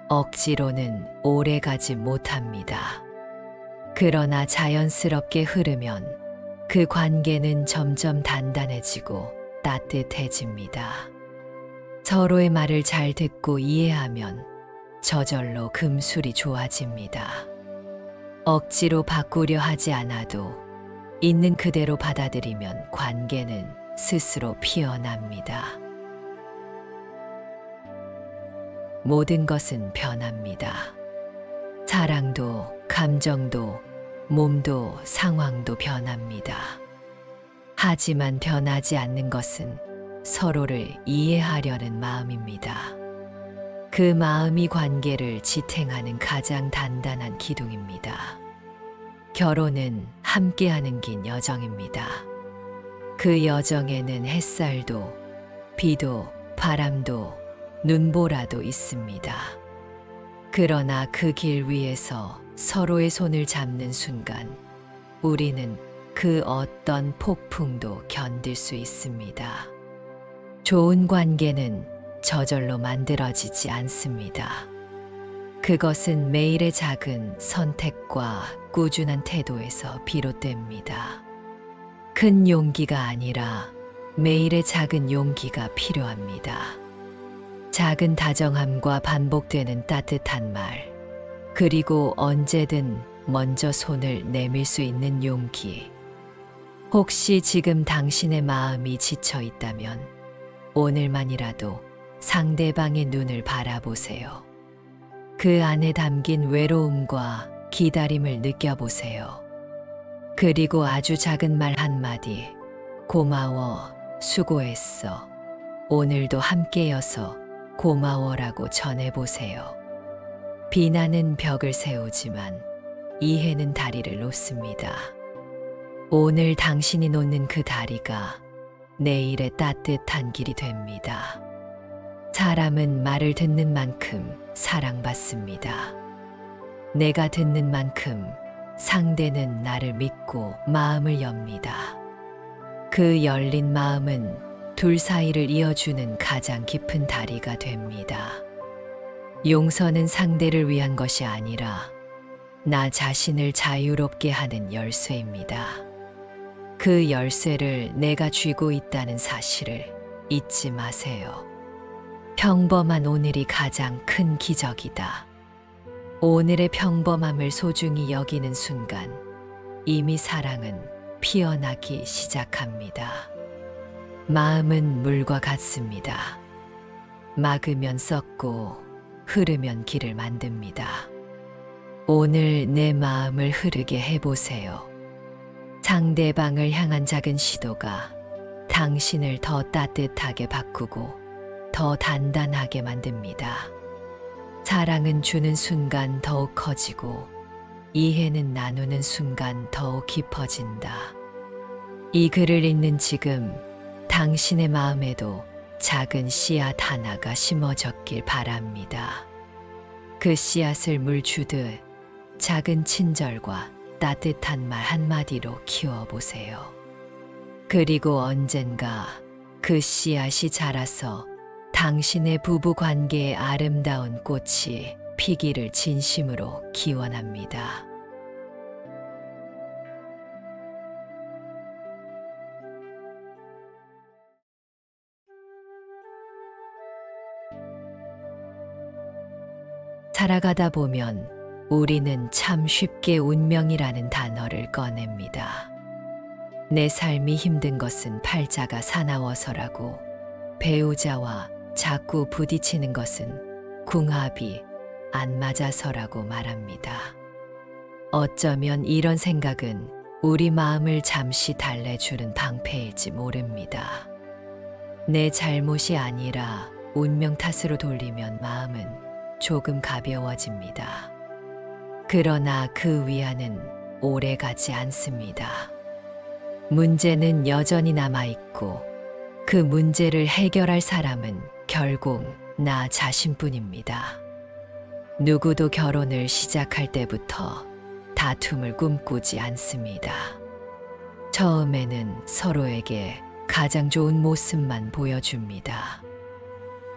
억지로는 오래 가지 못합니다. 그러나 자연스럽게 흐르면 그 관계는 점점 단단해지고 따뜻해집니다. 서로의 말을 잘 듣고 이해하면 저절로 금술이 좋아집니다. 억지로 바꾸려 하지 않아도 있는 그대로 받아들이면 관계는 스스로 피어납니다. 모든 것은 변합니다. 사랑도, 감정도, 몸도 상황도 변합니다. 하지만 변하지 않는 것은 서로를 이해하려는 마음입니다. 그 마음이 관계를 지탱하는 가장 단단한 기둥입니다. 결혼은 함께하는 긴 여정입니다. 그 여정에는 햇살도, 비도, 바람도, 눈보라도 있습니다. 그러나 그 길 위에서 서로의 손을 잡는 순간, 우리는 그 어떤 폭풍도 견딜 수 있습니다. 좋은 관계는 저절로 만들어지지 않습니다. 그것은 매일의 작은 선택과 꾸준한 태도에서 비롯됩니다. 큰 용기가 아니라 매일의 작은 용기가 필요합니다. 작은 다정함과 반복되는 따뜻한 말, 그리고 언제든 먼저 손을 내밀 수 있는 용기. 혹시 지금 당신의 마음이 지쳐 있다면 오늘만이라도 상대방의 눈을 바라보세요. 그 안에 담긴 외로움과 기다림을 느껴보세요. 그리고 아주 작은 말 한마디, 고마워, 수고했어, 오늘도 함께여서 고마워라고 전해보세요. 비난은 벽을 세우지만 이해는 다리를 놓습니다. 오늘 당신이 놓는 그 다리가 내일의 따뜻한 길이 됩니다. 사람은 말을 듣는 만큼 사랑받습니다. 내가 듣는 만큼 상대는 나를 믿고 마음을 엽니다. 그 열린 마음은 둘 사이를 이어주는 가장 깊은 다리가 됩니다. 용서는 상대를 위한 것이 아니라 나 자신을 자유롭게 하는 열쇠입니다. 그 열쇠를 내가 쥐고 있다는 사실을 잊지 마세요. 평범한 오늘이 가장 큰 기적이다. 오늘의 평범함을 소중히 여기는 순간 이미 사랑은 피어나기 시작합니다. 마음은 물과 같습니다. 막으면 썩고 흐르면 길을 만듭니다. 오늘 내 마음을 흐르게 해보세요. 상대방을 향한 작은 시도가 당신을 더 따뜻하게 바꾸고 더 단단하게 만듭니다. 사랑은 주는 순간 더욱 커지고 이해는 나누는 순간 더욱 깊어진다. 이 글을 읽는 지금 당신의 마음에도 작은 씨앗 하나가 심어졌길 바랍니다. 그 씨앗을 물 주듯 작은 친절과 따뜻한 말 한마디로 키워보세요. 그리고 언젠가 그 씨앗이 자라서 당신의 부부 관계에 아름다운 꽃이 피기를 진심으로 기원합니다. 살아가다 보면 우리는 참 쉽게 운명이라는 단어를 꺼냅니다. 내 삶이 힘든 것은 팔자가 사나워서라고, 배우자와 자꾸 부딪히는 것은 궁합이 안 맞아서라고 말합니다. 어쩌면 이런 생각은 우리 마음을 잠시 달래주는 방패일지 모릅니다. 내 잘못이 아니라 운명 탓으로 돌리면 마음은 조금 가벼워집니다. 그러나 그 위안은 오래 가지 않습니다. 문제는 여전히 남아있고 그 문제를 해결할 사람은 결국 나 자신뿐입니다. 누구도 결혼을 시작할 때부터 다툼을 꿈꾸지 않습니다. 처음에는 서로에게 가장 좋은 모습만 보여줍니다.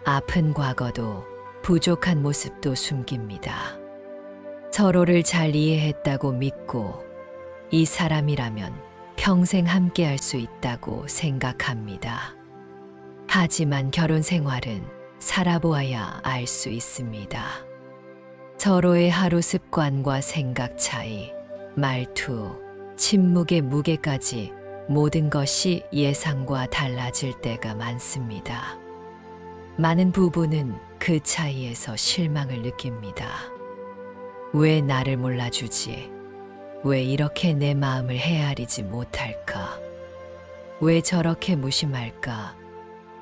아픈 과거도 부족한 모습도 숨깁니다. 서로를 잘 이해했다고 믿고 이 사람이라면 평생 함께할 수 있다고 생각합니다. 하지만 결혼 생활은 살아보아야 알 수 있습니다. 서로의 하루 습관과 생각 차이, 말투, 침묵의 무게까지 모든 것이 예상과 달라질 때가 많습니다. 많은 부부는 그 차이에서 실망을 느낍니다. 왜 나를 몰라주지? 왜 이렇게 내 마음을 헤아리지 못할까? 왜 저렇게 무심할까?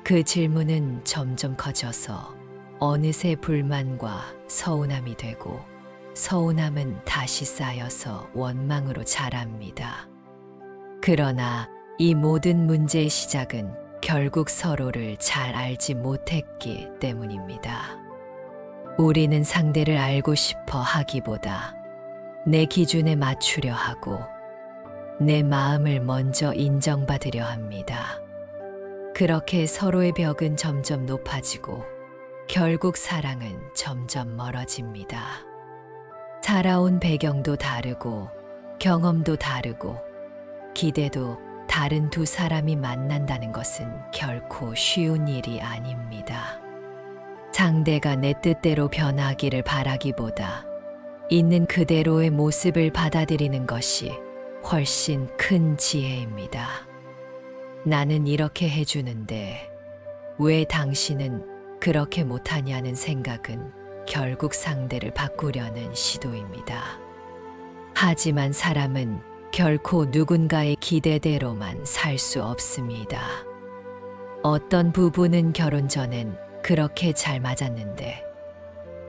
그 질문은 점점 커져서 어느새 불만과 서운함이 되고 서운함은 다시 쌓여서 원망으로 자랍니다. 그러나 이 모든 문제의 시작은 결국 서로를 잘 알지 못했기 때문입니다. 우리는 상대를 알고 싶어 하기보다 내 기준에 맞추려 하고 내 마음을 먼저 인정받으려 합니다. 그렇게 서로의 벽은 점점 높아지고 결국 사랑은 점점 멀어집니다. 살아온 배경도 다르고 경험도 다르고 기대도 다른 두 사람이 만난다는 것은 결코 쉬운 일이 아닙니다. 상대가 내 뜻대로 변하기를 바라기보다 있는 그대로의 모습을 받아들이는 것이 훨씬 큰 지혜입니다. 나는 이렇게 해주는데 왜 당신은 그렇게 못하냐는 생각은 결국 상대를 바꾸려는 시도입니다. 하지만 사람은 결코 누군가의 기대대로만 살 수 없습니다. 어떤 부부는 결혼 전엔 그렇게 잘 맞았는데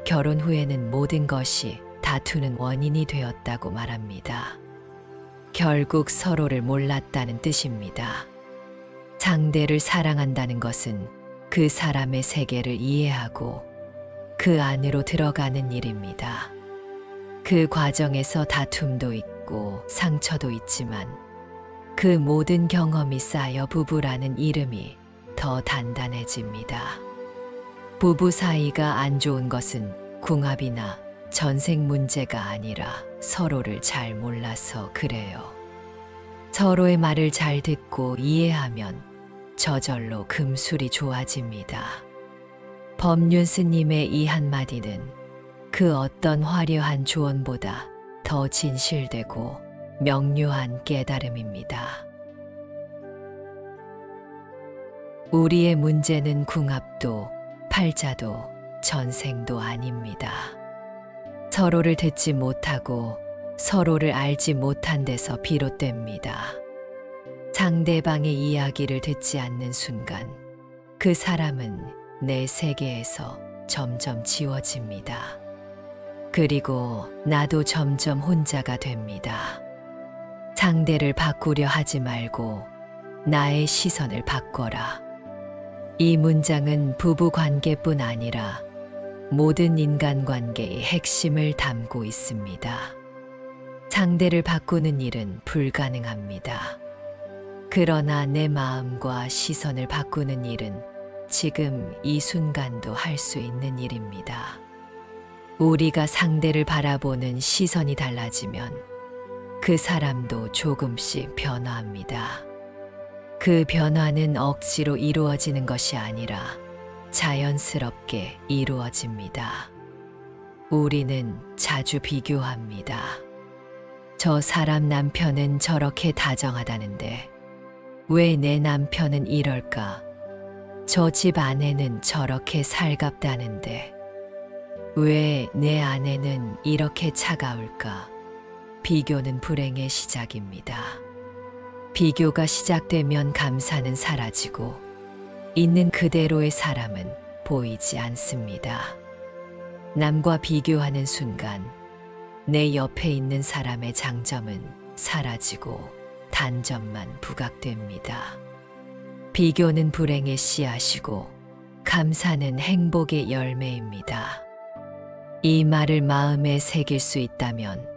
결혼 후에는 모든 것이 다투는 원인이 되었다고 말합니다. 결국 서로를 몰랐다는 뜻입니다. 상대를 사랑한다는 것은 그 사람의 세계를 이해하고 그 안으로 들어가는 일입니다. 그 과정에서 다툼도 있고 상처도 있지만 그 모든 경험이 쌓여 부부라는 이름이 더 단단해집니다. 부부 사이가 안 좋은 것은 궁합이나 전생 문제가 아니라 서로를 잘 몰라서 그래요. 서로의 말을 잘 듣고 이해하면 저절로 금술이 좋아집니다. 법륜 스님의 이 한마디는 그 어떤 화려한 조언보다 더 진실되고 명료한 깨달음입니다. 우리의 문제는 궁합도 팔자도 전생도 아닙니다. 서로를 듣지 못하고 서로를 알지 못한 데서 비롯됩니다. 상대방의 이야기를 듣지 않는 순간 그 사람은 내 세계에서 점점 지워집니다. 그리고 나도 점점 혼자가 됩니다. 상대를 바꾸려 하지 말고 나의 시선을 바꿔라. 이 문장은 부부 관계뿐 아니라 모든 인간관계의 핵심을 담고 있습니다. 상대를 바꾸는 일은 불가능합니다. 그러나 내 마음과 시선을 바꾸는 일은 지금 이 순간도 할 수 있는 일입니다. 우리가 상대를 바라보는 시선이 달라지면 그 사람도 조금씩 변화합니다. 그 변화는 억지로 이루어지는 것이 아니라 자연스럽게 이루어집니다. 우리는 자주 비교합니다. 저 사람 남편은 저렇게 다정하다는데 왜 내 남편은 이럴까? 저 집 아내는 저렇게 살갑다는데 왜 내 아내는 이렇게 차가울까? 비교는 불행의 시작입니다. 비교가 시작되면 감사는 사라지고 있는 그대로의 사람은 보이지 않습니다. 남과 비교하는 순간 내 옆에 있는 사람의 장점은 사라지고 단점만 부각됩니다. 비교는 불행의 씨앗이고 감사는 행복의 열매입니다. 이 말을 마음에 새길 수 있다면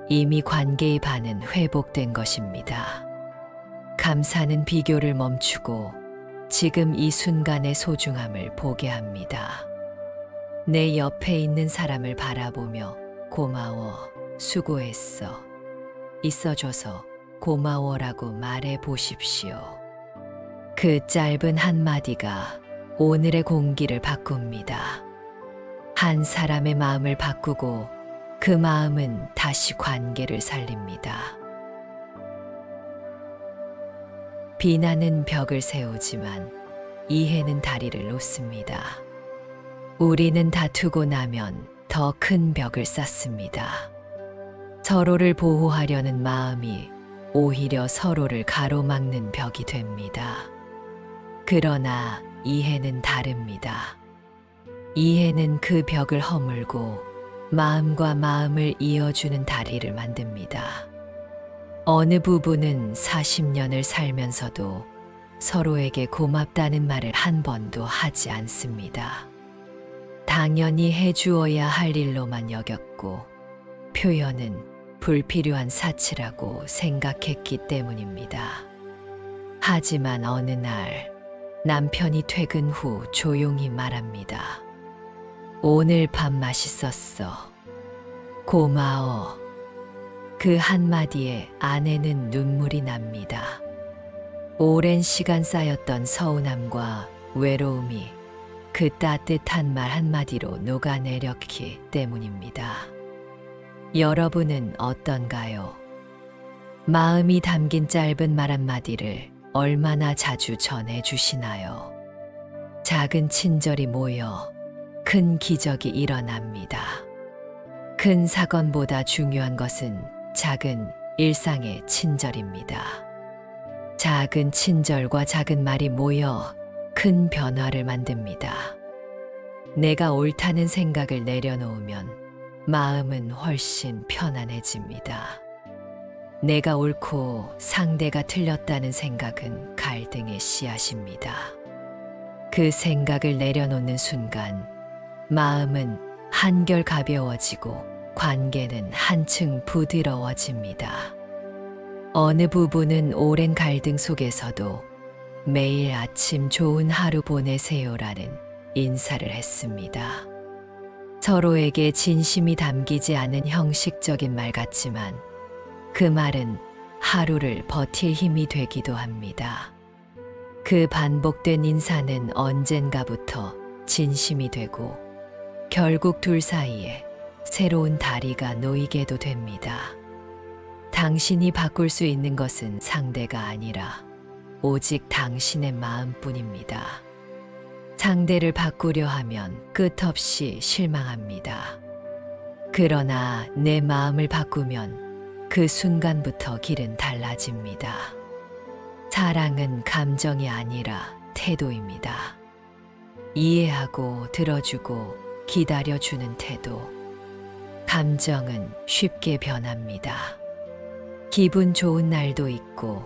이미 관계의 반은 회복된 것입니다. 감사는 비교를 멈추고 지금 이 순간의 소중함을 보게 합니다. 내 옆에 있는 사람을 바라보며 고마워, 수고했어, 있어줘서 고마워라고 말해 보십시오. 그 짧은 한마디가 오늘의 공기를 바꿉니다. 한 사람의 마음을 바꾸고 그 마음은 다시 관계를 살립니다. 비난은 벽을 세우지만 이해는 다리를 놓습니다. 우리는 다투고 나면 더 큰 벽을 쌓습니다. 서로를 보호하려는 마음이 오히려 서로를 가로막는 벽이 됩니다. 그러나 이해는 다릅니다. 이해는 그 벽을 허물고 마음과 마음을 이어주는 다리를 만듭니다. 어느 부부는 40년을 살면서도 서로에게 고맙다는 말을 한 번도 하지 않습니다. 당연히 해주어야 할 일로만 여겼고 표현은 불필요한 사치라고 생각했기 때문입니다. 하지만 어느 날 남편이 퇴근 후 조용히 말합니다. 오늘 밥 맛있었어. 고마워. 그 한마디에 아내는 눈물이 납니다. 오랜 시간 쌓였던 서운함과 외로움이 그 따뜻한 말 한마디로 녹아내렸기 때문입니다. 여러분은 어떤가요? 마음이 담긴 짧은 말 한마디를 얼마나 자주 전해주시나요? 작은 친절이 모여 큰 기적이 일어납니다. 큰 사건보다 중요한 것은 작은 일상의 친절입니다. 작은 친절과 작은 말이 모여 큰 변화를 만듭니다. 내가 옳다는 생각을 내려놓으면 마음은 훨씬 편안해집니다. 내가 옳고 상대가 틀렸다는 생각은 갈등의 씨앗입니다. 그 생각을 내려놓는 순간 마음은 한결 가벼워지고 관계는 한층 부드러워집니다. 어느 부부는 오랜 갈등 속에서도 매일 아침 좋은 하루 보내세요라는 인사를 했습니다. 서로에게 진심이 담기지 않은 형식적인 말 같지만 그 말은 하루를 버틸 힘이 되기도 합니다. 그 반복된 인사는 언젠가부터 진심이 되고 결국 둘 사이에 새로운 다리가 놓이게도 됩니다. 당신이 바꿀 수 있는 것은 상대가 아니라 오직 당신의 마음뿐입니다. 상대를 바꾸려 하면 끝없이 실망합니다. 그러나 내 마음을 바꾸면 그 순간부터 길은 달라집니다. 사랑은 감정이 아니라 태도입니다. 이해하고 들어주고 기다려주는 태도. 감정은 쉽게 변합니다. 기분 좋은 날도 있고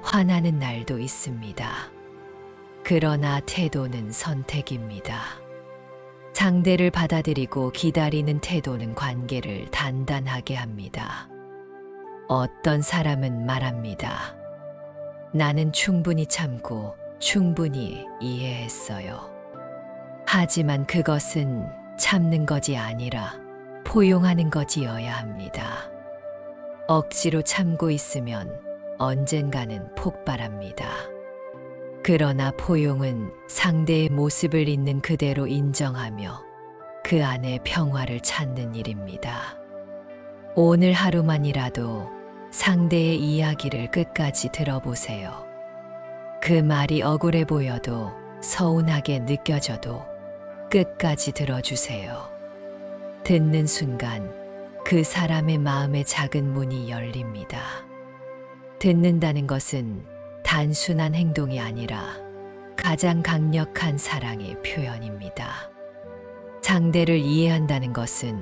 화나는 날도 있습니다. 그러나 태도는 선택입니다. 상대를 받아들이고 기다리는 태도는 관계를 단단하게 합니다. 어떤 사람은 말합니다. 나는 충분히 참고 충분히 이해했어요. 하지만 그것은 참는 것이 아니라 포용하는 것이어야 합니다. 억지로 참고 있으면 언젠가는 폭발합니다. 그러나 포용은 상대의 모습을 있는 그대로 인정하며 그 안에 평화를 찾는 일입니다. 오늘 하루만이라도 상대의 이야기를 끝까지 들어보세요. 그 말이 억울해 보여도 서운하게 느껴져도 끝까지 들어주세요. 듣는 순간 그 사람의 마음의 작은 문이 열립니다. 듣는다는 것은 단순한 행동이 아니라 가장 강력한 사랑의 표현입니다. 상대를 이해한다는 것은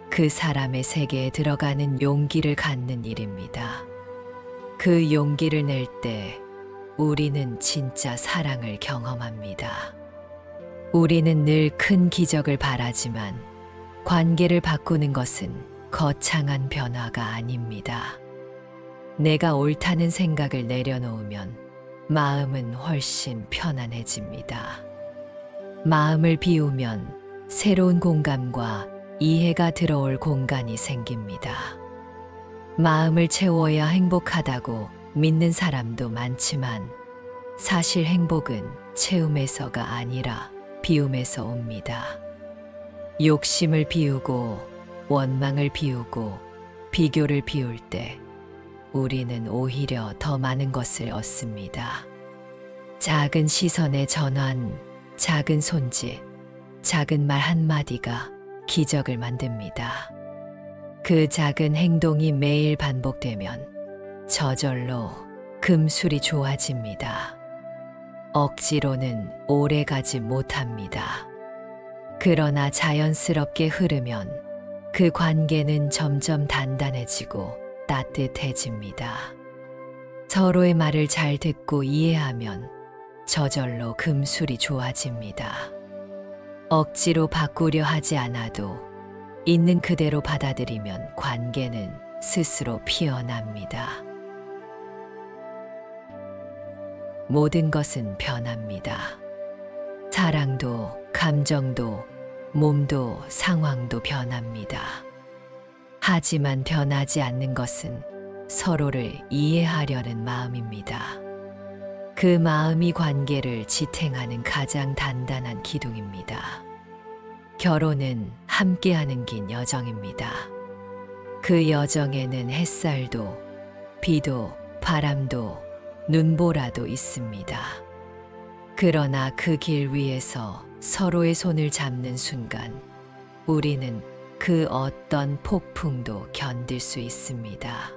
그 사람의 세계에 들어가는 용기를 갖는 일입니다. 그 용기를 낼 때 우리는 진짜 사랑을 경험합니다. 우리는 늘 큰 기적을 바라지만 관계를 바꾸는 것은 거창한 변화가 아닙니다. 내가 옳다는 생각을 내려놓으면 마음은 훨씬 편안해집니다. 마음을 비우면 새로운 공감과 이해가 들어올 공간이 생깁니다. 마음을 채워야 행복하다고 믿는 사람도 많지만 사실 행복은 채움에서가 아니라 비움에서 옵니다. 욕심을 비우고 원망을 비우고 비교를 비울 때 우리는 오히려 더 많은 것을 얻습니다. 작은 시선의 전환, 작은 손짓, 작은 말 한마디가 기적을 만듭니다. 그 작은 행동이 매일 반복되면 저절로 금술이 좋아집니다. 억지로는 오래 가지 못합니다. 그러나 자연스럽게 흐르면 그 관계는 점점 단단해지고 따뜻해집니다. 서로의 말을 잘 듣고 이해하면 저절로 금술이 좋아집니다. 억지로 바꾸려 하지 않아도 있는 그대로 받아들이면 관계는 스스로 피어납니다. 모든 것은 변합니다. 사랑도, 감정도, 몸도, 상황도 변합니다. 하지만 변하지 않는 것은 서로를 이해하려는 마음입니다. 그 마음이 관계를 지탱하는 가장 단단한 기둥입니다. 결혼은 함께하는 긴 여정입니다. 그 여정에는 햇살도, 비도, 바람도, 눈보라도 있습니다. 그러나 그 길 위에서 서로의 손을 잡는 순간 우리는 그 어떤 폭풍도 견딜 수 있습니다.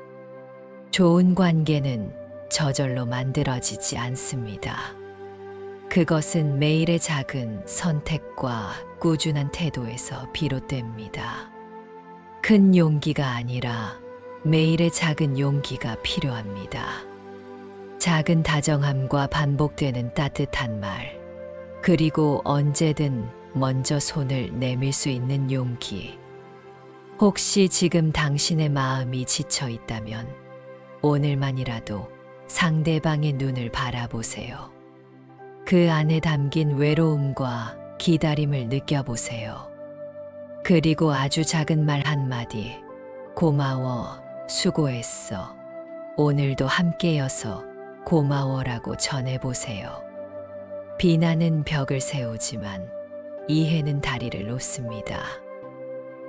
좋은 관계는 저절로 만들어지지 않습니다. 그것은 매일의 작은 선택과 꾸준한 태도에서 비롯됩니다. 큰 용기가 아니라 매일의 작은 용기가 필요합니다. 작은 다정함과 반복되는 따뜻한 말, 그리고 언제든 먼저 손을 내밀 수 있는 용기. 혹시 지금 당신의 마음이 지쳐 있다면 오늘만이라도 상대방의 눈을 바라보세요. 그 안에 담긴 외로움과 기다림을 느껴보세요. 그리고 아주 작은 말 한마디, 고마워, 수고했어, 오늘도 함께여서 고마워라고 전해보세요. 비난은 벽을 세우지만 이해는 다리를 놓습니다.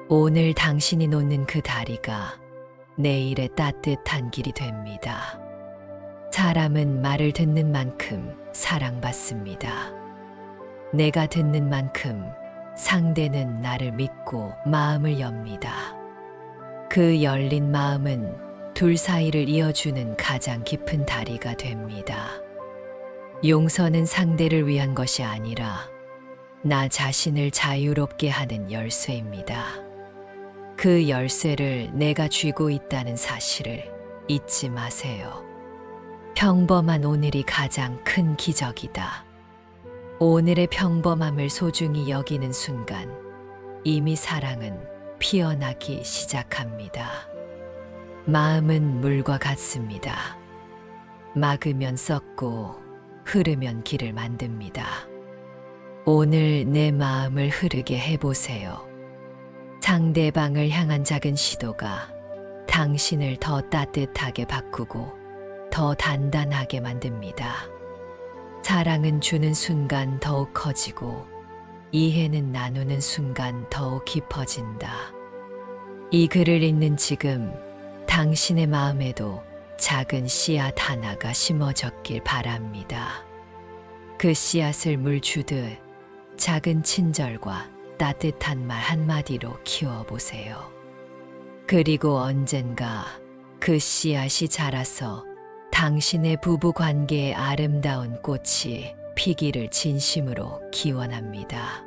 오늘 당신이 놓는 그 다리가 내일의 따뜻한 길이 됩니다. 사람은 말을 듣는 만큼 사랑받습니다. 내가 듣는 만큼 상대는 나를 믿고 마음을 엽니다. 그 열린 마음은 둘 사이를 이어주는 가장 깊은 다리가 됩니다. 용서는 상대를 위한 것이 아니라 나 자신을 자유롭게 하는 열쇠입니다. 그 열쇠를 내가 쥐고 있다는 사실을 잊지 마세요. 평범한 오늘이 가장 큰 기적이다. 오늘의 평범함을 소중히 여기는 순간 이미 사랑은 피어나기 시작합니다. 마음은 물과 같습니다. 막으면 썩고 흐르면 길을 만듭니다. 오늘 내 마음을 흐르게 해보세요. 상대방을 향한 작은 시도가 당신을 더 따뜻하게 바꾸고 더 단단하게 만듭니다. 사랑은 주는 순간 더욱 커지고 이해는 나누는 순간 더욱 깊어진다. 이 글을 읽는 지금 당신의 마음에도 작은 씨앗 하나가 심어졌길 바랍니다. 그 씨앗을 물 주듯 작은 친절과 따뜻한 말 한마디로 키워보세요. 그리고 언젠가 그 씨앗이 자라서 당신의 부부 관계에 아름다운 꽃이 피기를 진심으로 기원합니다.